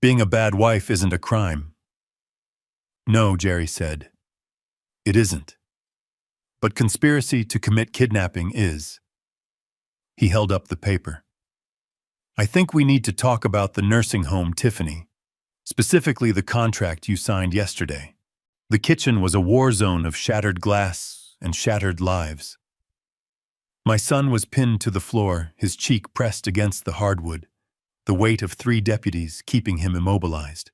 Being a bad wife isn't a crime." "No," Jerry said. "It isn't. But conspiracy to commit kidnapping is." He held up the paper. "I think we need to talk about the nursing home, Tiffany. Specifically the contract you signed yesterday. The kitchen was a war zone of shattered glass and shattered lives." My son was pinned to the floor, his cheek pressed against the hardwood, the weight of 3 deputies keeping him immobilized.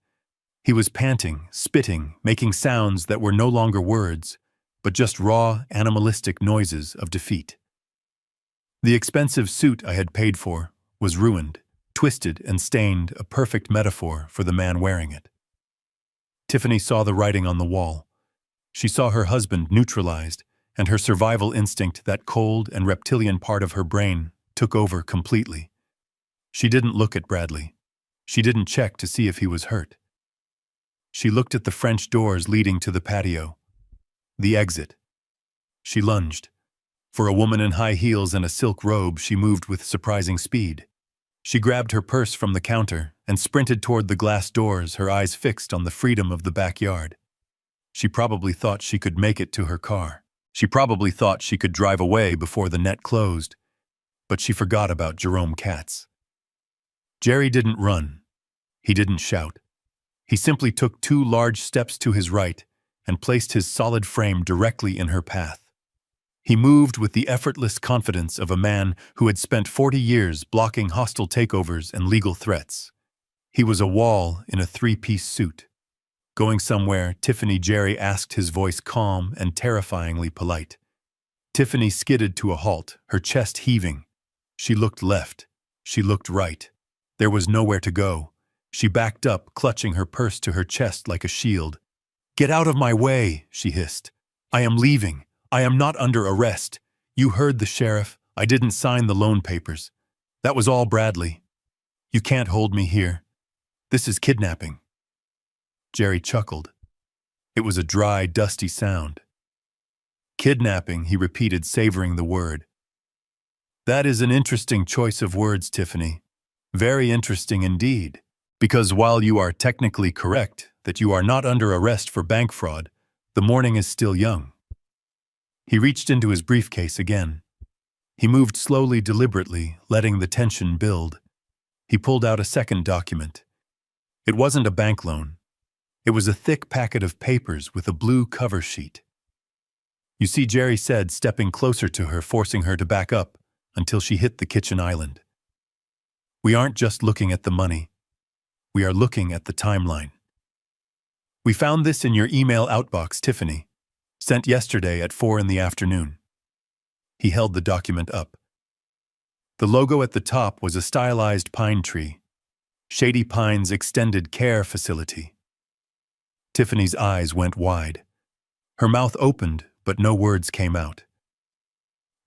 He was panting, spitting, making sounds that were no longer words, but just raw, animalistic noises of defeat. The expensive suit I had paid for was ruined, twisted and stained, a perfect metaphor for the man wearing it. Tiffany saw the writing on the wall. She saw her husband neutralized, and her survival instinct, that cold and reptilian part of her brain, took over completely. She didn't look at Bradley. She didn't check to see if he was hurt. She looked at the French doors leading to the patio. The exit. She lunged. For a woman in high heels and a silk robe, she moved with surprising speed. She grabbed her purse from the counter and sprinted toward the glass doors, her eyes fixed on the freedom of the backyard. She probably thought she could make it to her car. She probably thought she could drive away before the net closed. But she forgot about Jerome Katz. Jerry didn't run. He didn't shout. He simply took 2 large steps to his right and placed his solid frame directly in her path. He moved with the effortless confidence of a man who had spent 40 years blocking hostile takeovers and legal threats. He was a wall in a 3-piece suit. "Going somewhere?" Tiffany, Jerry asked, his voice calm and terrifyingly polite. Tiffany skidded to a halt, her chest heaving. She looked left. She looked right. There was nowhere to go. She backed up, clutching her purse to her chest like a shield. "Get out of my way," she hissed. "I am leaving. I am not under arrest. You heard the sheriff. I didn't sign the loan papers. That was all Bradley. You can't hold me here. This is kidnapping." Jerry chuckled. It was a dry, dusty sound. "Kidnapping," he repeated, savoring the word. "That is an interesting choice of words, Tiffany. Very interesting indeed. Because while you are technically correct that you are not under arrest for bank fraud, the morning is still young." He reached into his briefcase again. He moved slowly, deliberately, letting the tension build. He pulled out a second document. It wasn't a bank loan. It was a thick packet of papers with a blue cover sheet. "You see," Jerry said, stepping closer to her, forcing her to back up until she hit the kitchen island. "We aren't just looking at the money. We are looking at the timeline. We found this in your email outbox, Tiffany, sent yesterday at 4 in the afternoon." He held the document up. The logo at the top was a stylized pine tree. Shady Pines Extended Care Facility. Tiffany's eyes went wide. Her mouth opened, but no words came out.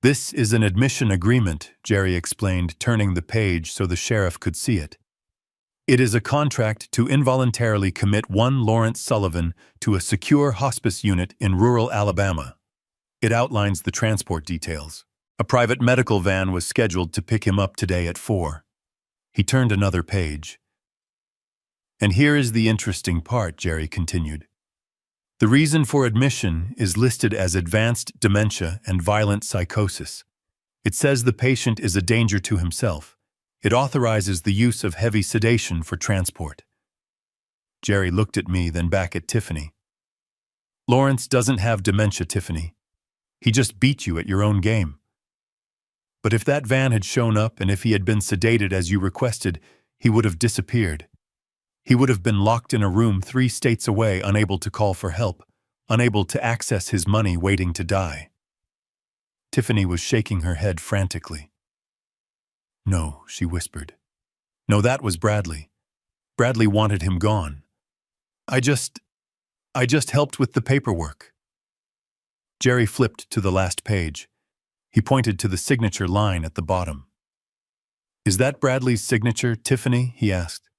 "This is an admission agreement," Jerry explained, turning the page so the sheriff could see it. "It is a contract to involuntarily commit one Lawrence Sullivan to a secure hospice unit in rural Alabama. It outlines the transport details. A private medical van was scheduled to pick him up today at 4. He turned another page. "And here is the interesting part," Jerry continued. "The reason for admission is listed as advanced dementia and violent psychosis. It says the patient is a danger to himself. It authorizes the use of heavy sedation for transport. Jerry looked at me, then back at Tiffany. Lawrence doesn't have dementia, Tiffany. He just beat you at your own game. But if that van had shown up and if he had been sedated as you requested, he would have disappeared. He would have been locked in a room 3 states away, unable to call for help, unable to access his money, waiting to die. Tiffany was shaking her head frantically. No, she whispered. No, that was Bradley. Bradley wanted him gone. I just helped with the paperwork. Jerry flipped to the last page. He pointed to the signature line at the bottom. Is that Bradley's signature, Tiffany? He asked.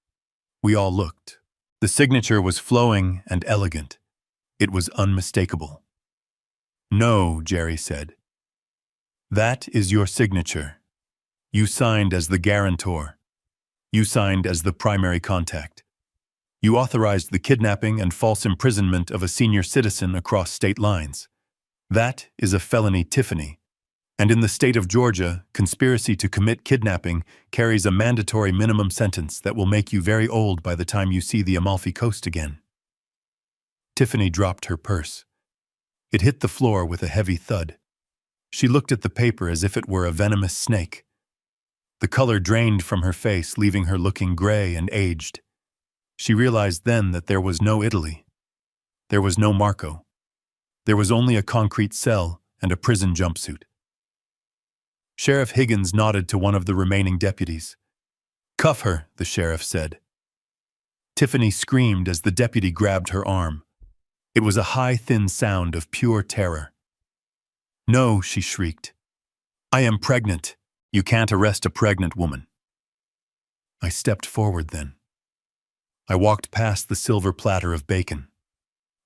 We all looked. The signature was flowing and elegant. It was unmistakable. No, Jerry said. That is your signature. You signed as the guarantor. You signed as the primary contact. You authorized the kidnapping and false imprisonment of a senior citizen across state lines. That is a felony, Tiffany. And in the state of Georgia, conspiracy to commit kidnapping carries a mandatory minimum sentence that will make you very old by the time you see the Amalfi Coast again. Tiffany dropped her purse. It hit the floor with a heavy thud. She looked at the paper as if it were a venomous snake. The color drained from her face, leaving her looking gray and aged. She realized then that there was no Italy. There was no Marco. There was only a concrete cell and a prison jumpsuit. Sheriff Higgins nodded to one of the remaining deputies. Cuff her, the sheriff said. Tiffany screamed as the deputy grabbed her arm. It was a high, thin sound of pure terror. No, she shrieked. I am pregnant. You can't arrest a pregnant woman. I stepped forward then. I walked past the silver platter of bacon.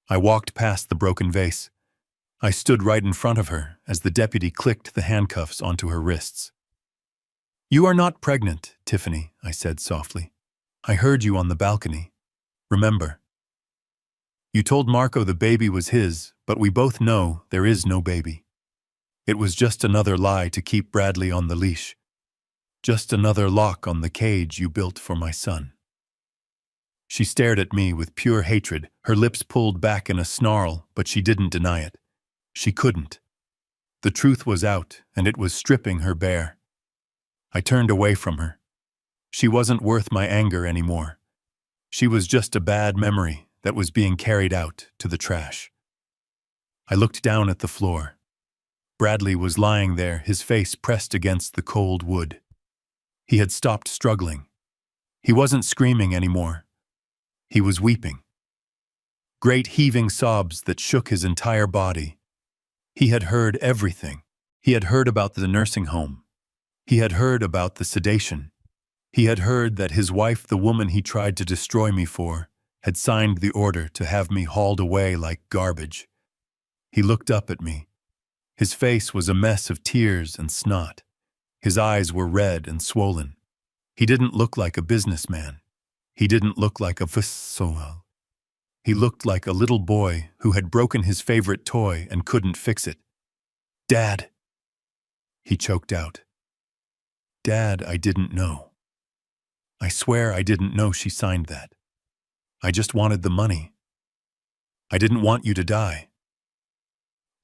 I walked past the broken vase. I stood right in front of her as the deputy clicked the handcuffs onto her wrists. You are not pregnant, Tiffany, I said softly. I heard you on the balcony. Remember. You told Marco the baby was his, but we both know there is no baby. It was just another lie to keep Bradley on the leash. Just another lock on the cage you built for my son. She stared at me with pure hatred, her lips pulled back in a snarl, but she didn't deny it. She couldn't. The truth was out, and it was stripping her bare. I turned away from her. She wasn't worth my anger anymore. She was just a bad memory that was being carried out to the trash. I looked down at the floor. Bradley was lying there, his face pressed against the cold wood. He had stopped struggling. He wasn't screaming anymore. He was weeping. Great heaving sobs that shook his entire body. He had heard everything. He had heard about the nursing home. He had heard about the sedation. He had heard that his wife, the woman he tried to destroy me for, had signed the order to have me hauled away like garbage. He looked up at me. His face was a mess of tears and snot. His eyes were red and swollen. He didn't look like a businessman. He didn't look like a fictional. He looked like a little boy who had broken his favorite toy and couldn't fix it. Dad, he choked out. Dad, I didn't know. I swear I didn't know she signed that. I just wanted the money. I didn't want you to die.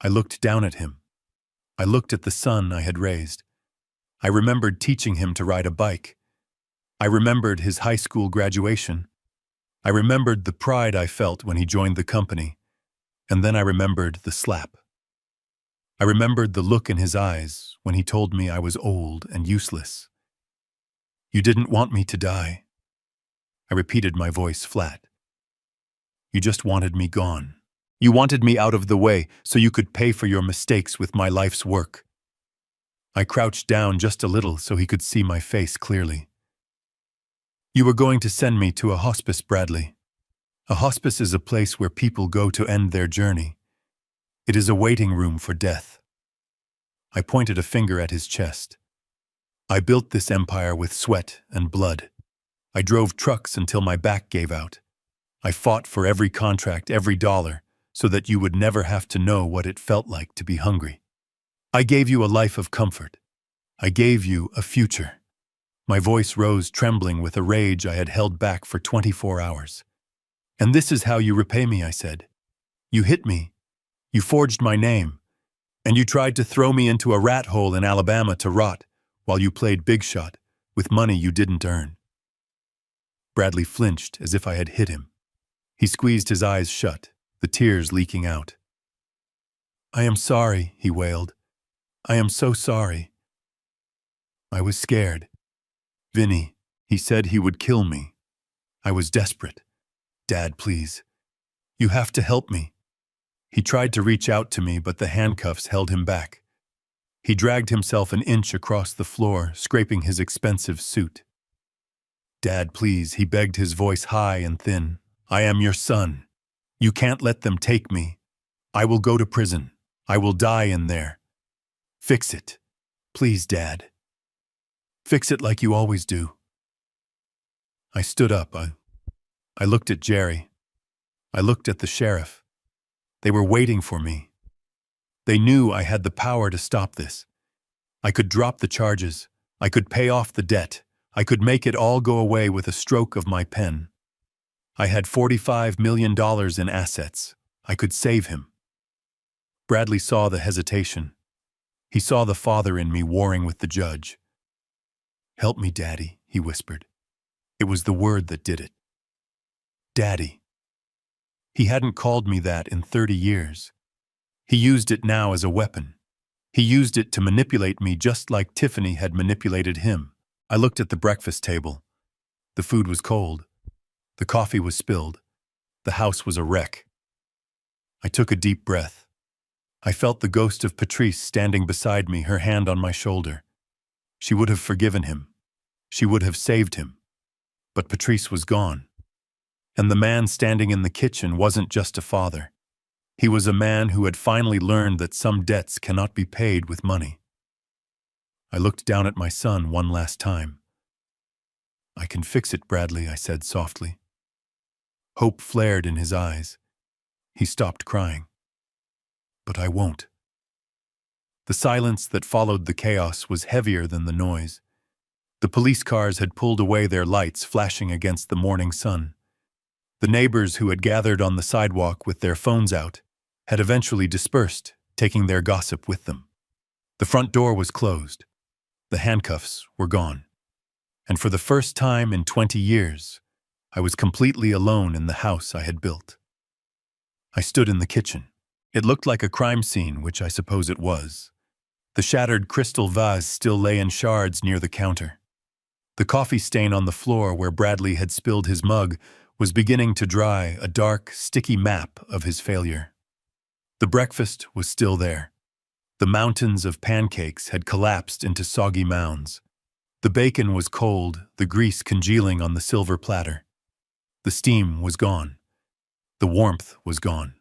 I looked down at him. I looked at the son I had raised. I remembered teaching him to ride a bike. I remembered his high school graduation. I remembered the pride I felt when he joined the company. And then I remembered the slap. I remembered the look in his eyes when he told me I was old and useless. You didn't want me to die. I repeated, my voice flat. You just wanted me gone. You wanted me out of the way so you could pay for your mistakes with my life's work. I crouched down just a little so he could see my face clearly. You were going to send me to a hospice, Bradley. A hospice is a place where people go to end their journey. It is a waiting room for death. I pointed a finger at his chest. I built this empire with sweat and blood. I drove trucks until my back gave out. I fought for every contract, every dollar, so that you would never have to know what it felt like to be hungry. I gave you a life of comfort. I gave you a future. My voice rose trembling with a rage I had held back for 24 hours. And this is how you repay me, I said. You hit me. You forged my name. And you tried to throw me into a rat hole in Alabama to rot while you played big shot with money you didn't earn. Bradley flinched as if I had hit him. He squeezed his eyes shut, the tears leaking out. I am sorry, he wailed. I am so sorry. I was scared. Vinny, he said he would kill me. I was desperate. Dad, please. You have to help me. He tried to reach out to me, but the handcuffs held him back. He dragged himself an inch across the floor, scraping his expensive suit. Dad, please, he begged, his voice high and thin. I am your son. You can't let them take me. I will go to prison. I will die in there. Fix it. Please, Dad. Fix it like you always do. I stood up. I looked at Jerry. I looked at the sheriff. They were waiting for me. They knew I had the power to stop this. I could drop the charges. I could pay off the debt. I could make it all go away with a stroke of my pen. I had $45 million in assets. I could save him. Bradley saw the hesitation. He saw the father in me warring with the judge. Help me, Daddy, he whispered. It was the word that did it. Daddy. He hadn't called me that in 30 years. He used it now as a weapon. He used it to manipulate me just like Tiffany had manipulated him. I looked at the breakfast table. The food was cold. The coffee was spilled. The house was a wreck. I took a deep breath. I felt the ghost of Patrice standing beside me, her hand on my shoulder. She would have forgiven him. She would have saved him. But Patrice was gone. And the man standing in the kitchen wasn't just a father. He was a man who had finally learned that some debts cannot be paid with money. I looked down at my son one last time. I can fix it, Bradley, I said softly. Hope flared in his eyes. He stopped crying. But I won't. The silence that followed the chaos was heavier than the noise. The police cars had pulled away, their lights flashing against the morning sun. The neighbors who had gathered on the sidewalk with their phones out had eventually dispersed, taking their gossip with them. The front door was closed. The handcuffs were gone. And for the first time in 20 years, I was completely alone in the house I had built. I stood in the kitchen. It looked like a crime scene, which I suppose it was. The shattered crystal vase still lay in shards near the counter. The coffee stain on the floor where Bradley had spilled his mug was beginning to dry, a dark, sticky map of his failure. The breakfast was still there. The mountains of pancakes had collapsed into soggy mounds. The bacon was cold, the grease congealing on the silver platter. The steam was gone. The warmth was gone.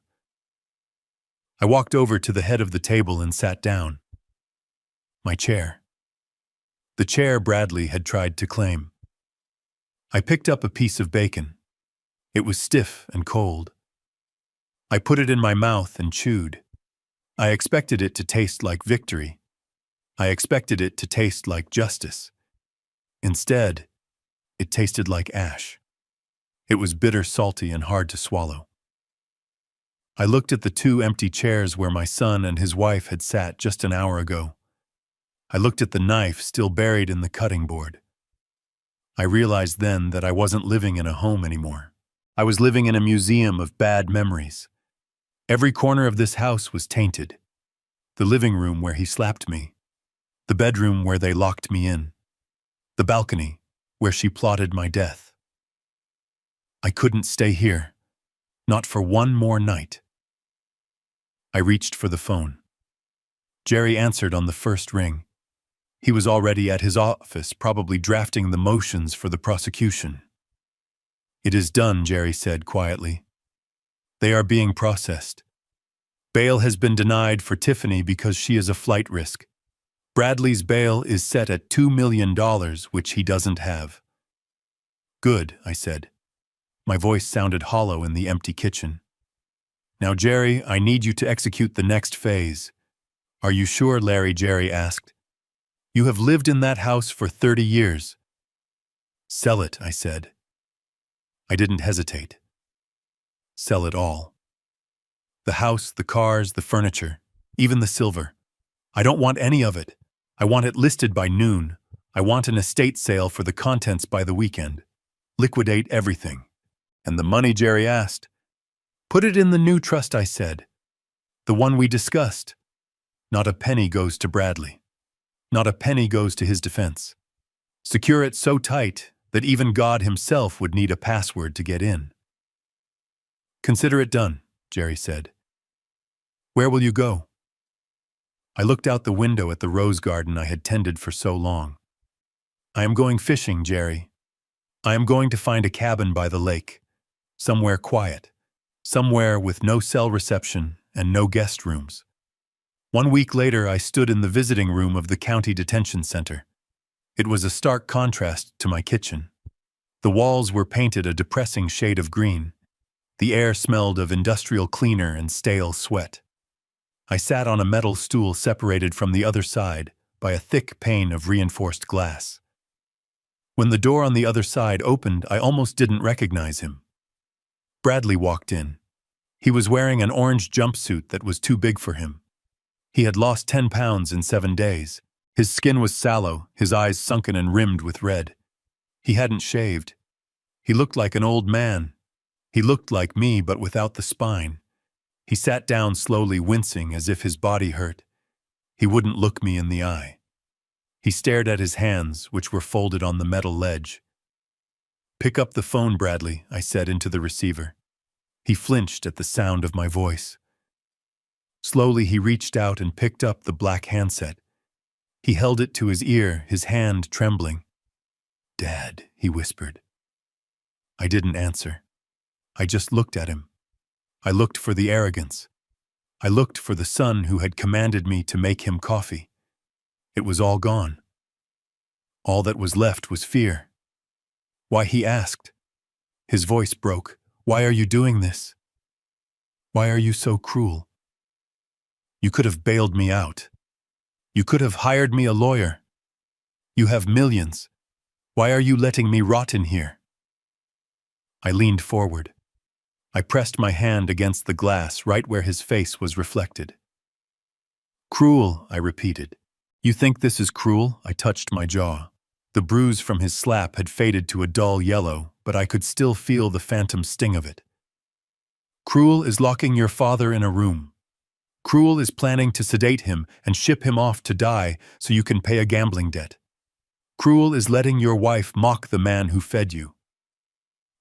I walked over to the head of the table and sat down. My chair. The chair Bradley had tried to claim. I picked up a piece of bacon. It was stiff and cold. I put it in my mouth and chewed. I expected it to taste like victory. I expected it to taste like justice. Instead, it tasted like ash. It was bitter, salty, and hard to swallow. I looked at the two empty chairs where my son and his wife had sat just an hour ago. I looked at the knife still buried in the cutting board. I realized then that I wasn't living in a home anymore. I was living in a museum of bad memories. Every corner of this house was tainted. The living room where he slapped me. The bedroom where they locked me in. The balcony where she plotted my death. I couldn't stay here. Not for one more night. I reached for the phone. Jerry answered on the first ring. He was already at his office, probably drafting the motions for the prosecution. It is done, Jerry said quietly. They are being processed. Bail has been denied for Tiffany because she is a flight risk. Bradley's bail is set at $2 million, which he doesn't have. Good, I said. My voice sounded hollow in the empty kitchen. Now, Jerry, I need you to execute the next phase. Are you sure, Larry? Jerry asked. You have lived in that house for 30 years. Sell it, I said. I didn't hesitate. Sell it all. The house, the cars, the furniture, even the silver. I don't want any of it. I want it listed by noon. I want an estate sale for the contents by the weekend. Liquidate everything. And the money, Jerry asked. Put it in the new trust, I said. The one we discussed. Not a penny goes to Bradley. Not a penny goes to his defense. Secure it so tight that even God himself would need a password to get in. Consider it done, Jerry said. Where will you go? I looked out the window at the rose garden I had tended for so long. I am going fishing, Jerry. I am going to find a cabin by the lake. Somewhere quiet. Somewhere with no cell reception and no guest rooms. 1 week later, I stood in the visiting room of the county detention center. It was a stark contrast to my kitchen. The walls were painted a depressing shade of green. The air smelled of industrial cleaner and stale sweat. I sat on a metal stool separated from the other side by a thick pane of reinforced glass. When the door on the other side opened, I almost didn't recognize him. Bradley walked in. He was wearing an orange jumpsuit that was too big for him. He had lost 10 pounds in 7 days. His skin was sallow, his eyes sunken and rimmed with red. He hadn't shaved. He looked like an old man. He looked like me, but without the spine. He sat down slowly, wincing as if his body hurt. He wouldn't look me in the eye. He stared at his hands, which were folded on the metal ledge. Pick up the phone, Bradley, I said into the receiver. He flinched at the sound of my voice. Slowly he reached out and picked up the black handset. He held it to his ear, his hand trembling. Dad, he whispered. I didn't answer. I just looked at him. I looked for the arrogance. I looked for the son who had commanded me to make him coffee. It was all gone. All that was left was fear. Why, he asked. His voice broke. Why are you doing this? Why are you so cruel? You could have bailed me out. You could have hired me a lawyer. You have millions. Why are you letting me rot in here? I leaned forward. I pressed my hand against the glass right where his face was reflected. Cruel, I repeated. You think this is cruel? I touched my jaw. The bruise from his slap had faded to a dull yellow, but I could still feel the phantom sting of it. Cruel is locking your father in a room. Cruel is planning to sedate him and ship him off to die so you can pay a gambling debt. Cruel is letting your wife mock the man who fed you.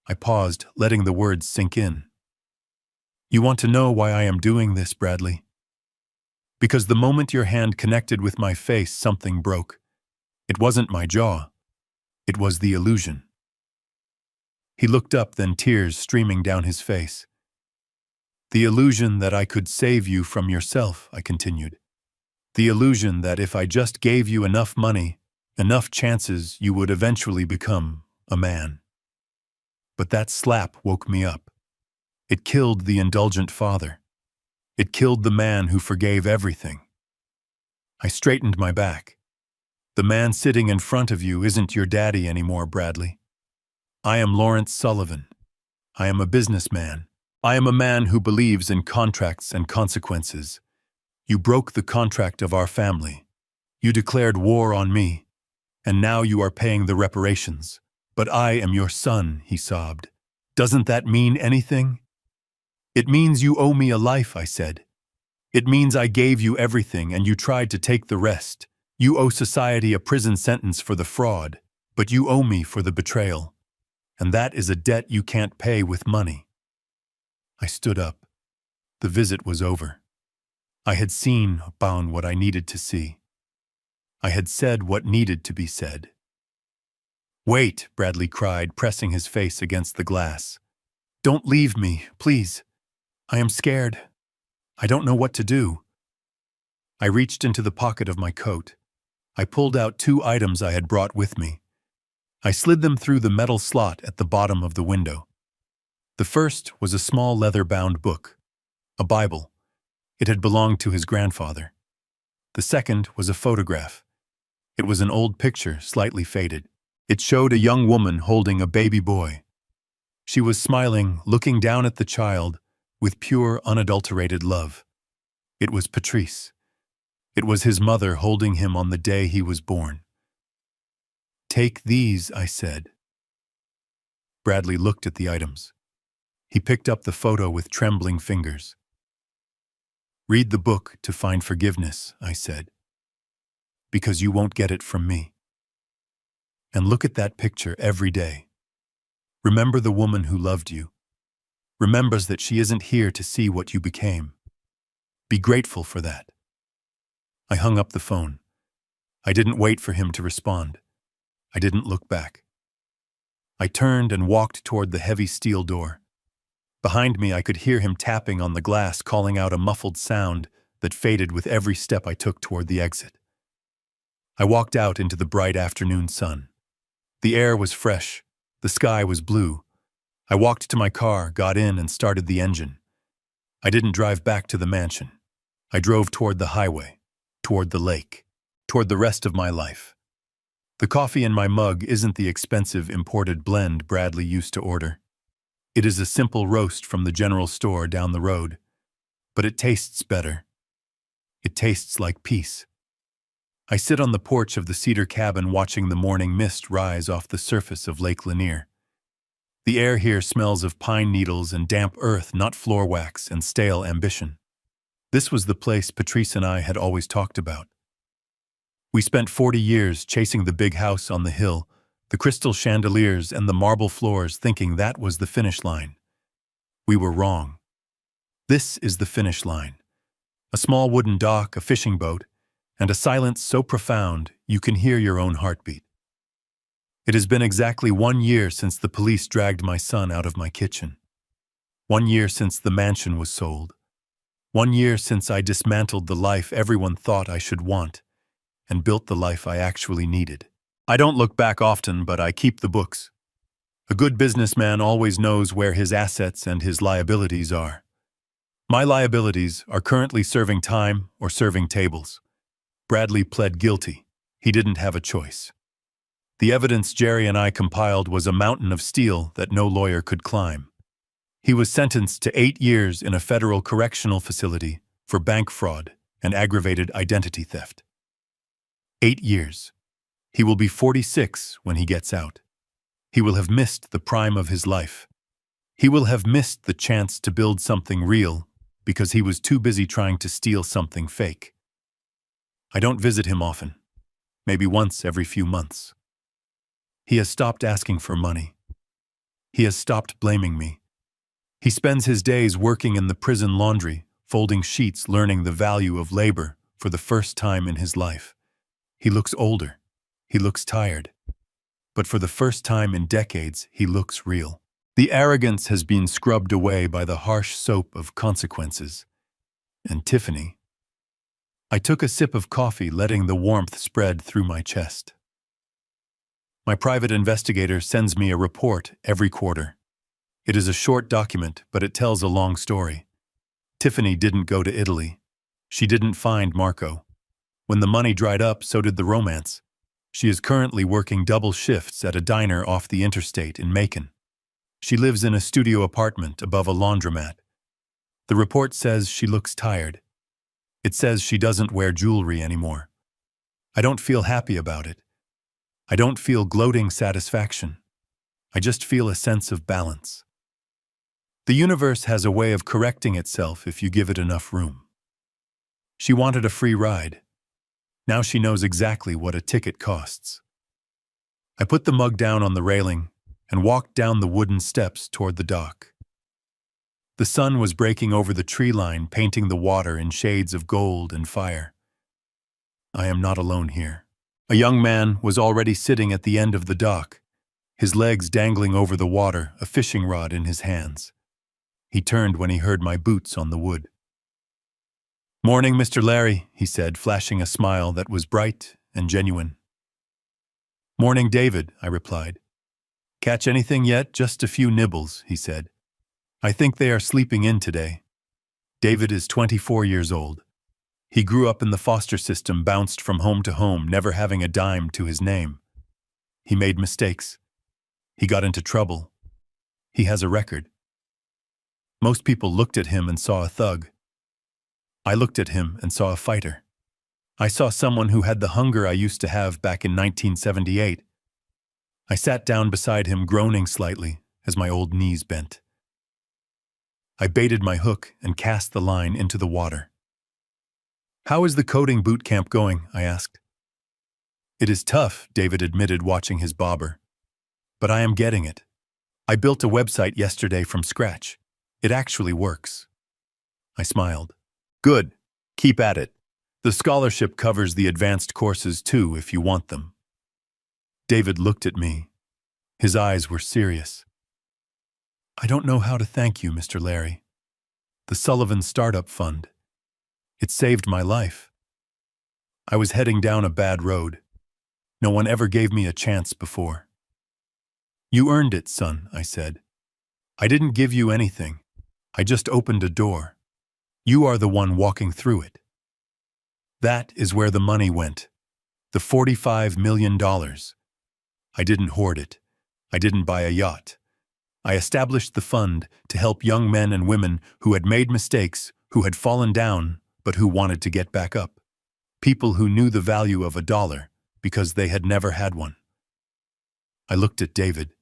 I paused, letting the words sink in. You want to know why I am doing this, Bradley? Because the moment your hand connected with my face, something broke. It wasn't my jaw. It was the illusion. He looked up, then tears streaming down his face. The illusion that I could save you from yourself, I continued. The illusion that if I just gave you enough money, enough chances, you would eventually become a man. But that slap woke me up. It killed the indulgent father. It killed the man who forgave everything. I straightened my back. The man sitting in front of you isn't your daddy anymore, Bradley. I am Lawrence Sullivan. I am a businessman. I am a man who believes in contracts and consequences. You broke the contract of our family. You declared war on me, and now you are paying the reparations. But I am your son, he sobbed. Doesn't that mean anything? It means you owe me a life, I said. It means I gave you everything and you tried to take the rest. You owe society a prison sentence for the fraud, but you owe me for the betrayal. And that is a debt you can't pay with money. I stood up. The visit was over. I had seen upon what I needed to see. I had said what needed to be said. Wait, Bradley cried, pressing his face against the glass. Don't leave me, please. I am scared. I don't know what to do. I reached into the pocket of my coat. I pulled out 2 items I had brought with me. I slid them through the metal slot at the bottom of the window. The first was a small leather-bound book, a Bible. It had belonged to his grandfather. The second was a photograph. It was an old picture, slightly faded. It showed a young woman holding a baby boy. She was smiling, looking down at the child, with pure, unadulterated love. It was Patrice. It was his mother holding him on the day he was born. "Take these," I said. Bradley looked at the items. He picked up the photo with trembling fingers. "Read the book to find forgiveness," I said, "because you won't get it from me. And look at that picture every day. Remember the woman who loved you. Remembers that she isn't here to see what you became. Be grateful for that." I hung up the phone. I didn't wait for him to respond. I didn't look back. I turned and walked toward the heavy steel door. Behind me, I could hear him tapping on the glass, calling out a muffled sound that faded with every step I took toward the exit. I walked out into the bright afternoon sun. The air was fresh. The sky was blue. I walked to my car, got in, and started the engine. I didn't drive back to the mansion. I drove toward the highway, toward the lake, toward the rest of my life. The coffee in my mug isn't the expensive imported blend Bradley used to order. It is a simple roast from the general store down the road, but it tastes better. It tastes like peace. I sit on the porch of the cedar cabin watching the morning mist rise off the surface of Lake Lanier. The air here smells of pine needles and damp earth, not floor wax and stale ambition. This was the place Patrice and I had always talked about. We spent 40 years chasing the big house on the hill, the crystal chandeliers and the marble floors, thinking that was the finish line. We were wrong. This is the finish line. A small wooden dock, a fishing boat, and a silence so profound you can hear your own heartbeat. It has been exactly 1 year since the police dragged my son out of my kitchen. 1 year since the mansion was sold. 1 year since I dismantled the life everyone thought I should want and built the life I actually needed. I don't look back often, but I keep the books. A good businessman always knows where his assets and his liabilities are. My liabilities are currently serving time or serving tables. Bradley pled guilty. He didn't have a choice. The evidence Jerry and I compiled was a mountain of steel that no lawyer could climb. He was sentenced to 8 years in a federal correctional facility for bank fraud and aggravated identity theft. 8 years. He will be 46 when he gets out. He will have missed the prime of his life. He will have missed the chance to build something real because he was too busy trying to steal something fake. I don't visit him often, maybe once every few months. He has stopped asking for money. He has stopped blaming me. He spends his days working in the prison laundry, folding sheets, learning the value of labor for the first time in his life. He looks older. He looks tired. But for the first time in decades, he looks real. The arrogance has been scrubbed away by the harsh soap of consequences. And Tiffany. I took a sip of coffee, letting the warmth spread through my chest. My private investigator sends me a report every quarter. It is a short document, but it tells a long story. Tiffany didn't go to Italy. She didn't find Marco. When the money dried up, so did the romance. She is currently working double shifts at a diner off the interstate in Macon. She lives in a studio apartment above a laundromat. The report says she looks tired. It says she doesn't wear jewelry anymore. I don't feel happy about it. I don't feel gloating satisfaction. I just feel a sense of balance. The universe has a way of correcting itself if you give it enough room. She wanted a free ride. Now she knows exactly what a ticket costs. I put the mug down on the railing and walked down the wooden steps toward the dock. The sun was breaking over the tree line, painting the water in shades of gold and fire. I am not alone here. A young man was already sitting at the end of the dock, his legs dangling over the water, a fishing rod in his hands. He turned when he heard my boots on the wood. "Morning, Mr. Larry," he said, flashing a smile that was bright and genuine. "Morning, David," I replied. "Catch anything yet? Just a few nibbles," he said. "I think they are sleeping in today." David is 24 years old. He grew up in the foster system, bounced from home to home, never having a dime to his name. He made mistakes. He got into trouble. He has a record. Most people looked at him and saw a thug. I looked at him and saw a fighter. I saw someone who had the hunger I used to have back in 1978. I sat down beside him, groaning slightly as my old knees bent. I baited my hook and cast the line into the water. "How is the coding boot camp going?" I asked. "It is tough," David admitted, watching his bobber. "But I am getting it. I built a website yesterday from scratch. It actually works." I smiled. "Good. Keep at it. The scholarship covers the advanced courses too if you want them." David looked at me. His eyes were serious. "I don't know how to thank you, Mr. Larry. The Sullivan Startup Fund. It saved my life. I was heading down a bad road. No one ever gave me a chance before." "You earned it, son," I said. "I didn't give you anything. I just opened a door. You are the one walking through it." That is where the money went. The $45 million. I didn't hoard it. I didn't buy a yacht. I established the fund to help young men and women who had made mistakes, who had fallen down, but who wanted to get back up. People who knew the value of $1 because they had never had one. I looked at David.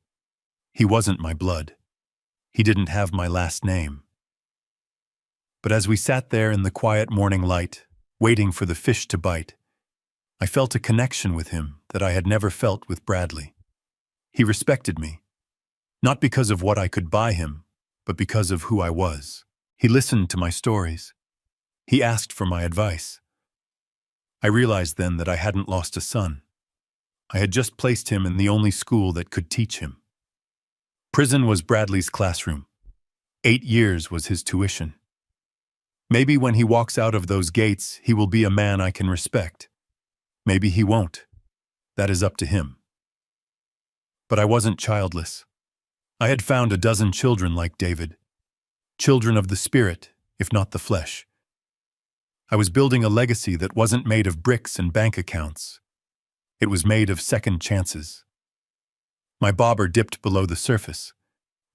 He wasn't my blood. He didn't have my last name. But as we sat there in the quiet morning light, waiting for the fish to bite, I felt a connection with him that I had never felt with Bradley. He respected me, not because of what I could buy him, but because of who I was. He listened to my stories. He asked for my advice. I realized then that I hadn't lost a son. I had just placed him in the only school that could teach him. Prison was Bradley's classroom. 8 years was his tuition. Maybe when he walks out of those gates, he will be a man I can respect. Maybe he won't. That is up to him. But I wasn't childless. I had found a dozen children like David. Children of the spirit, if not the flesh. I was building a legacy that wasn't made of bricks and bank accounts. It was made of second chances. My bobber dipped below the surface.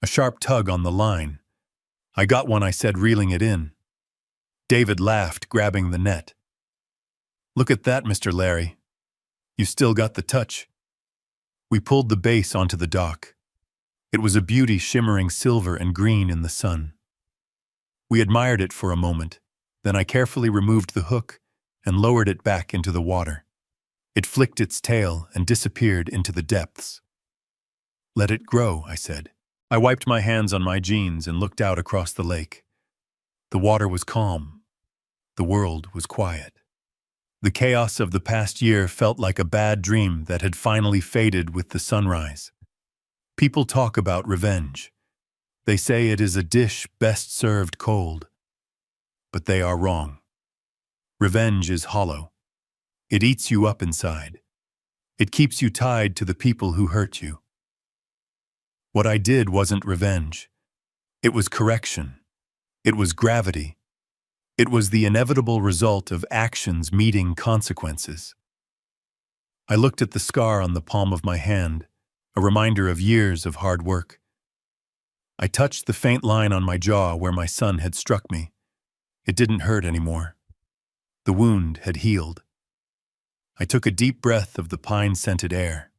A sharp tug on the line. "I got one," I said, reeling it in. David laughed, grabbing the net. "Look at that, Mr. Larry. You still got the touch." We pulled the base onto the dock. It was a beauty, shimmering silver and green in the sun. We admired it for a moment, then I carefully removed the hook and lowered it back into the water. It flicked its tail and disappeared into the depths. "Let it grow," I said. I wiped my hands on my jeans and looked out across the lake. The water was calm. The world was quiet. The chaos of the past year felt like a bad dream that had finally faded with the sunrise. People talk about revenge. They say it is a dish best served cold. But they are wrong. Revenge is hollow. It eats you up inside. It keeps you tied to the people who hurt you. What I did wasn't revenge. It was correction. It was gravity. It was the inevitable result of actions meeting consequences. I looked at the scar on the palm of my hand, a reminder of years of hard work. I touched the faint line on my jaw where my son had struck me. It didn't hurt anymore. The wound had healed. I took a deep breath of the pine-scented air.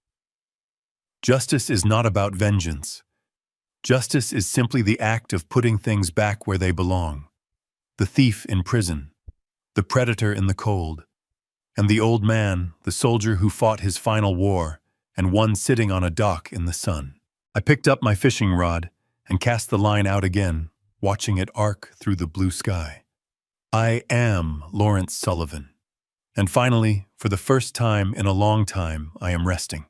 Justice is not about vengeance. Justice is simply the act of putting things back where they belong. The thief in prison, the predator in the cold, and the old man, the soldier who fought his final war, and one sitting on a dock in the sun. I picked up my fishing rod and cast the line out again, watching it arc through the blue sky. I am Lawrence Sullivan. And finally, for the first time in a long time, I am resting.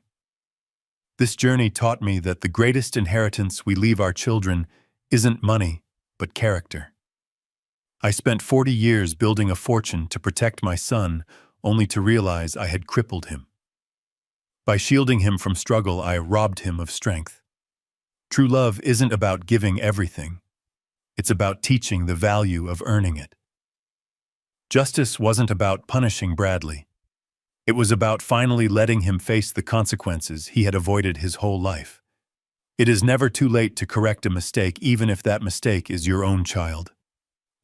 This journey taught me that the greatest inheritance we leave our children isn't money, but character. I spent 40 years building a fortune to protect my son, only to realize I had crippled him. By shielding him from struggle, I robbed him of strength. True love isn't about giving everything. It's about teaching the value of earning it. Justice wasn't about punishing Bradley. It was about finally letting him face the consequences he had avoided his whole life. It is never too late to correct a mistake, even if that mistake is your own child.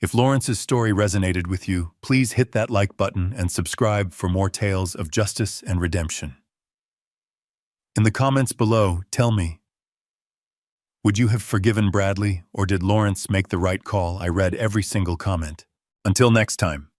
If Lawrence's story resonated with you, please hit that like button and subscribe for more tales of justice and redemption. In the comments below, tell me, would you have forgiven Bradley, or did Lawrence make the right call? I read every single comment. Until next time.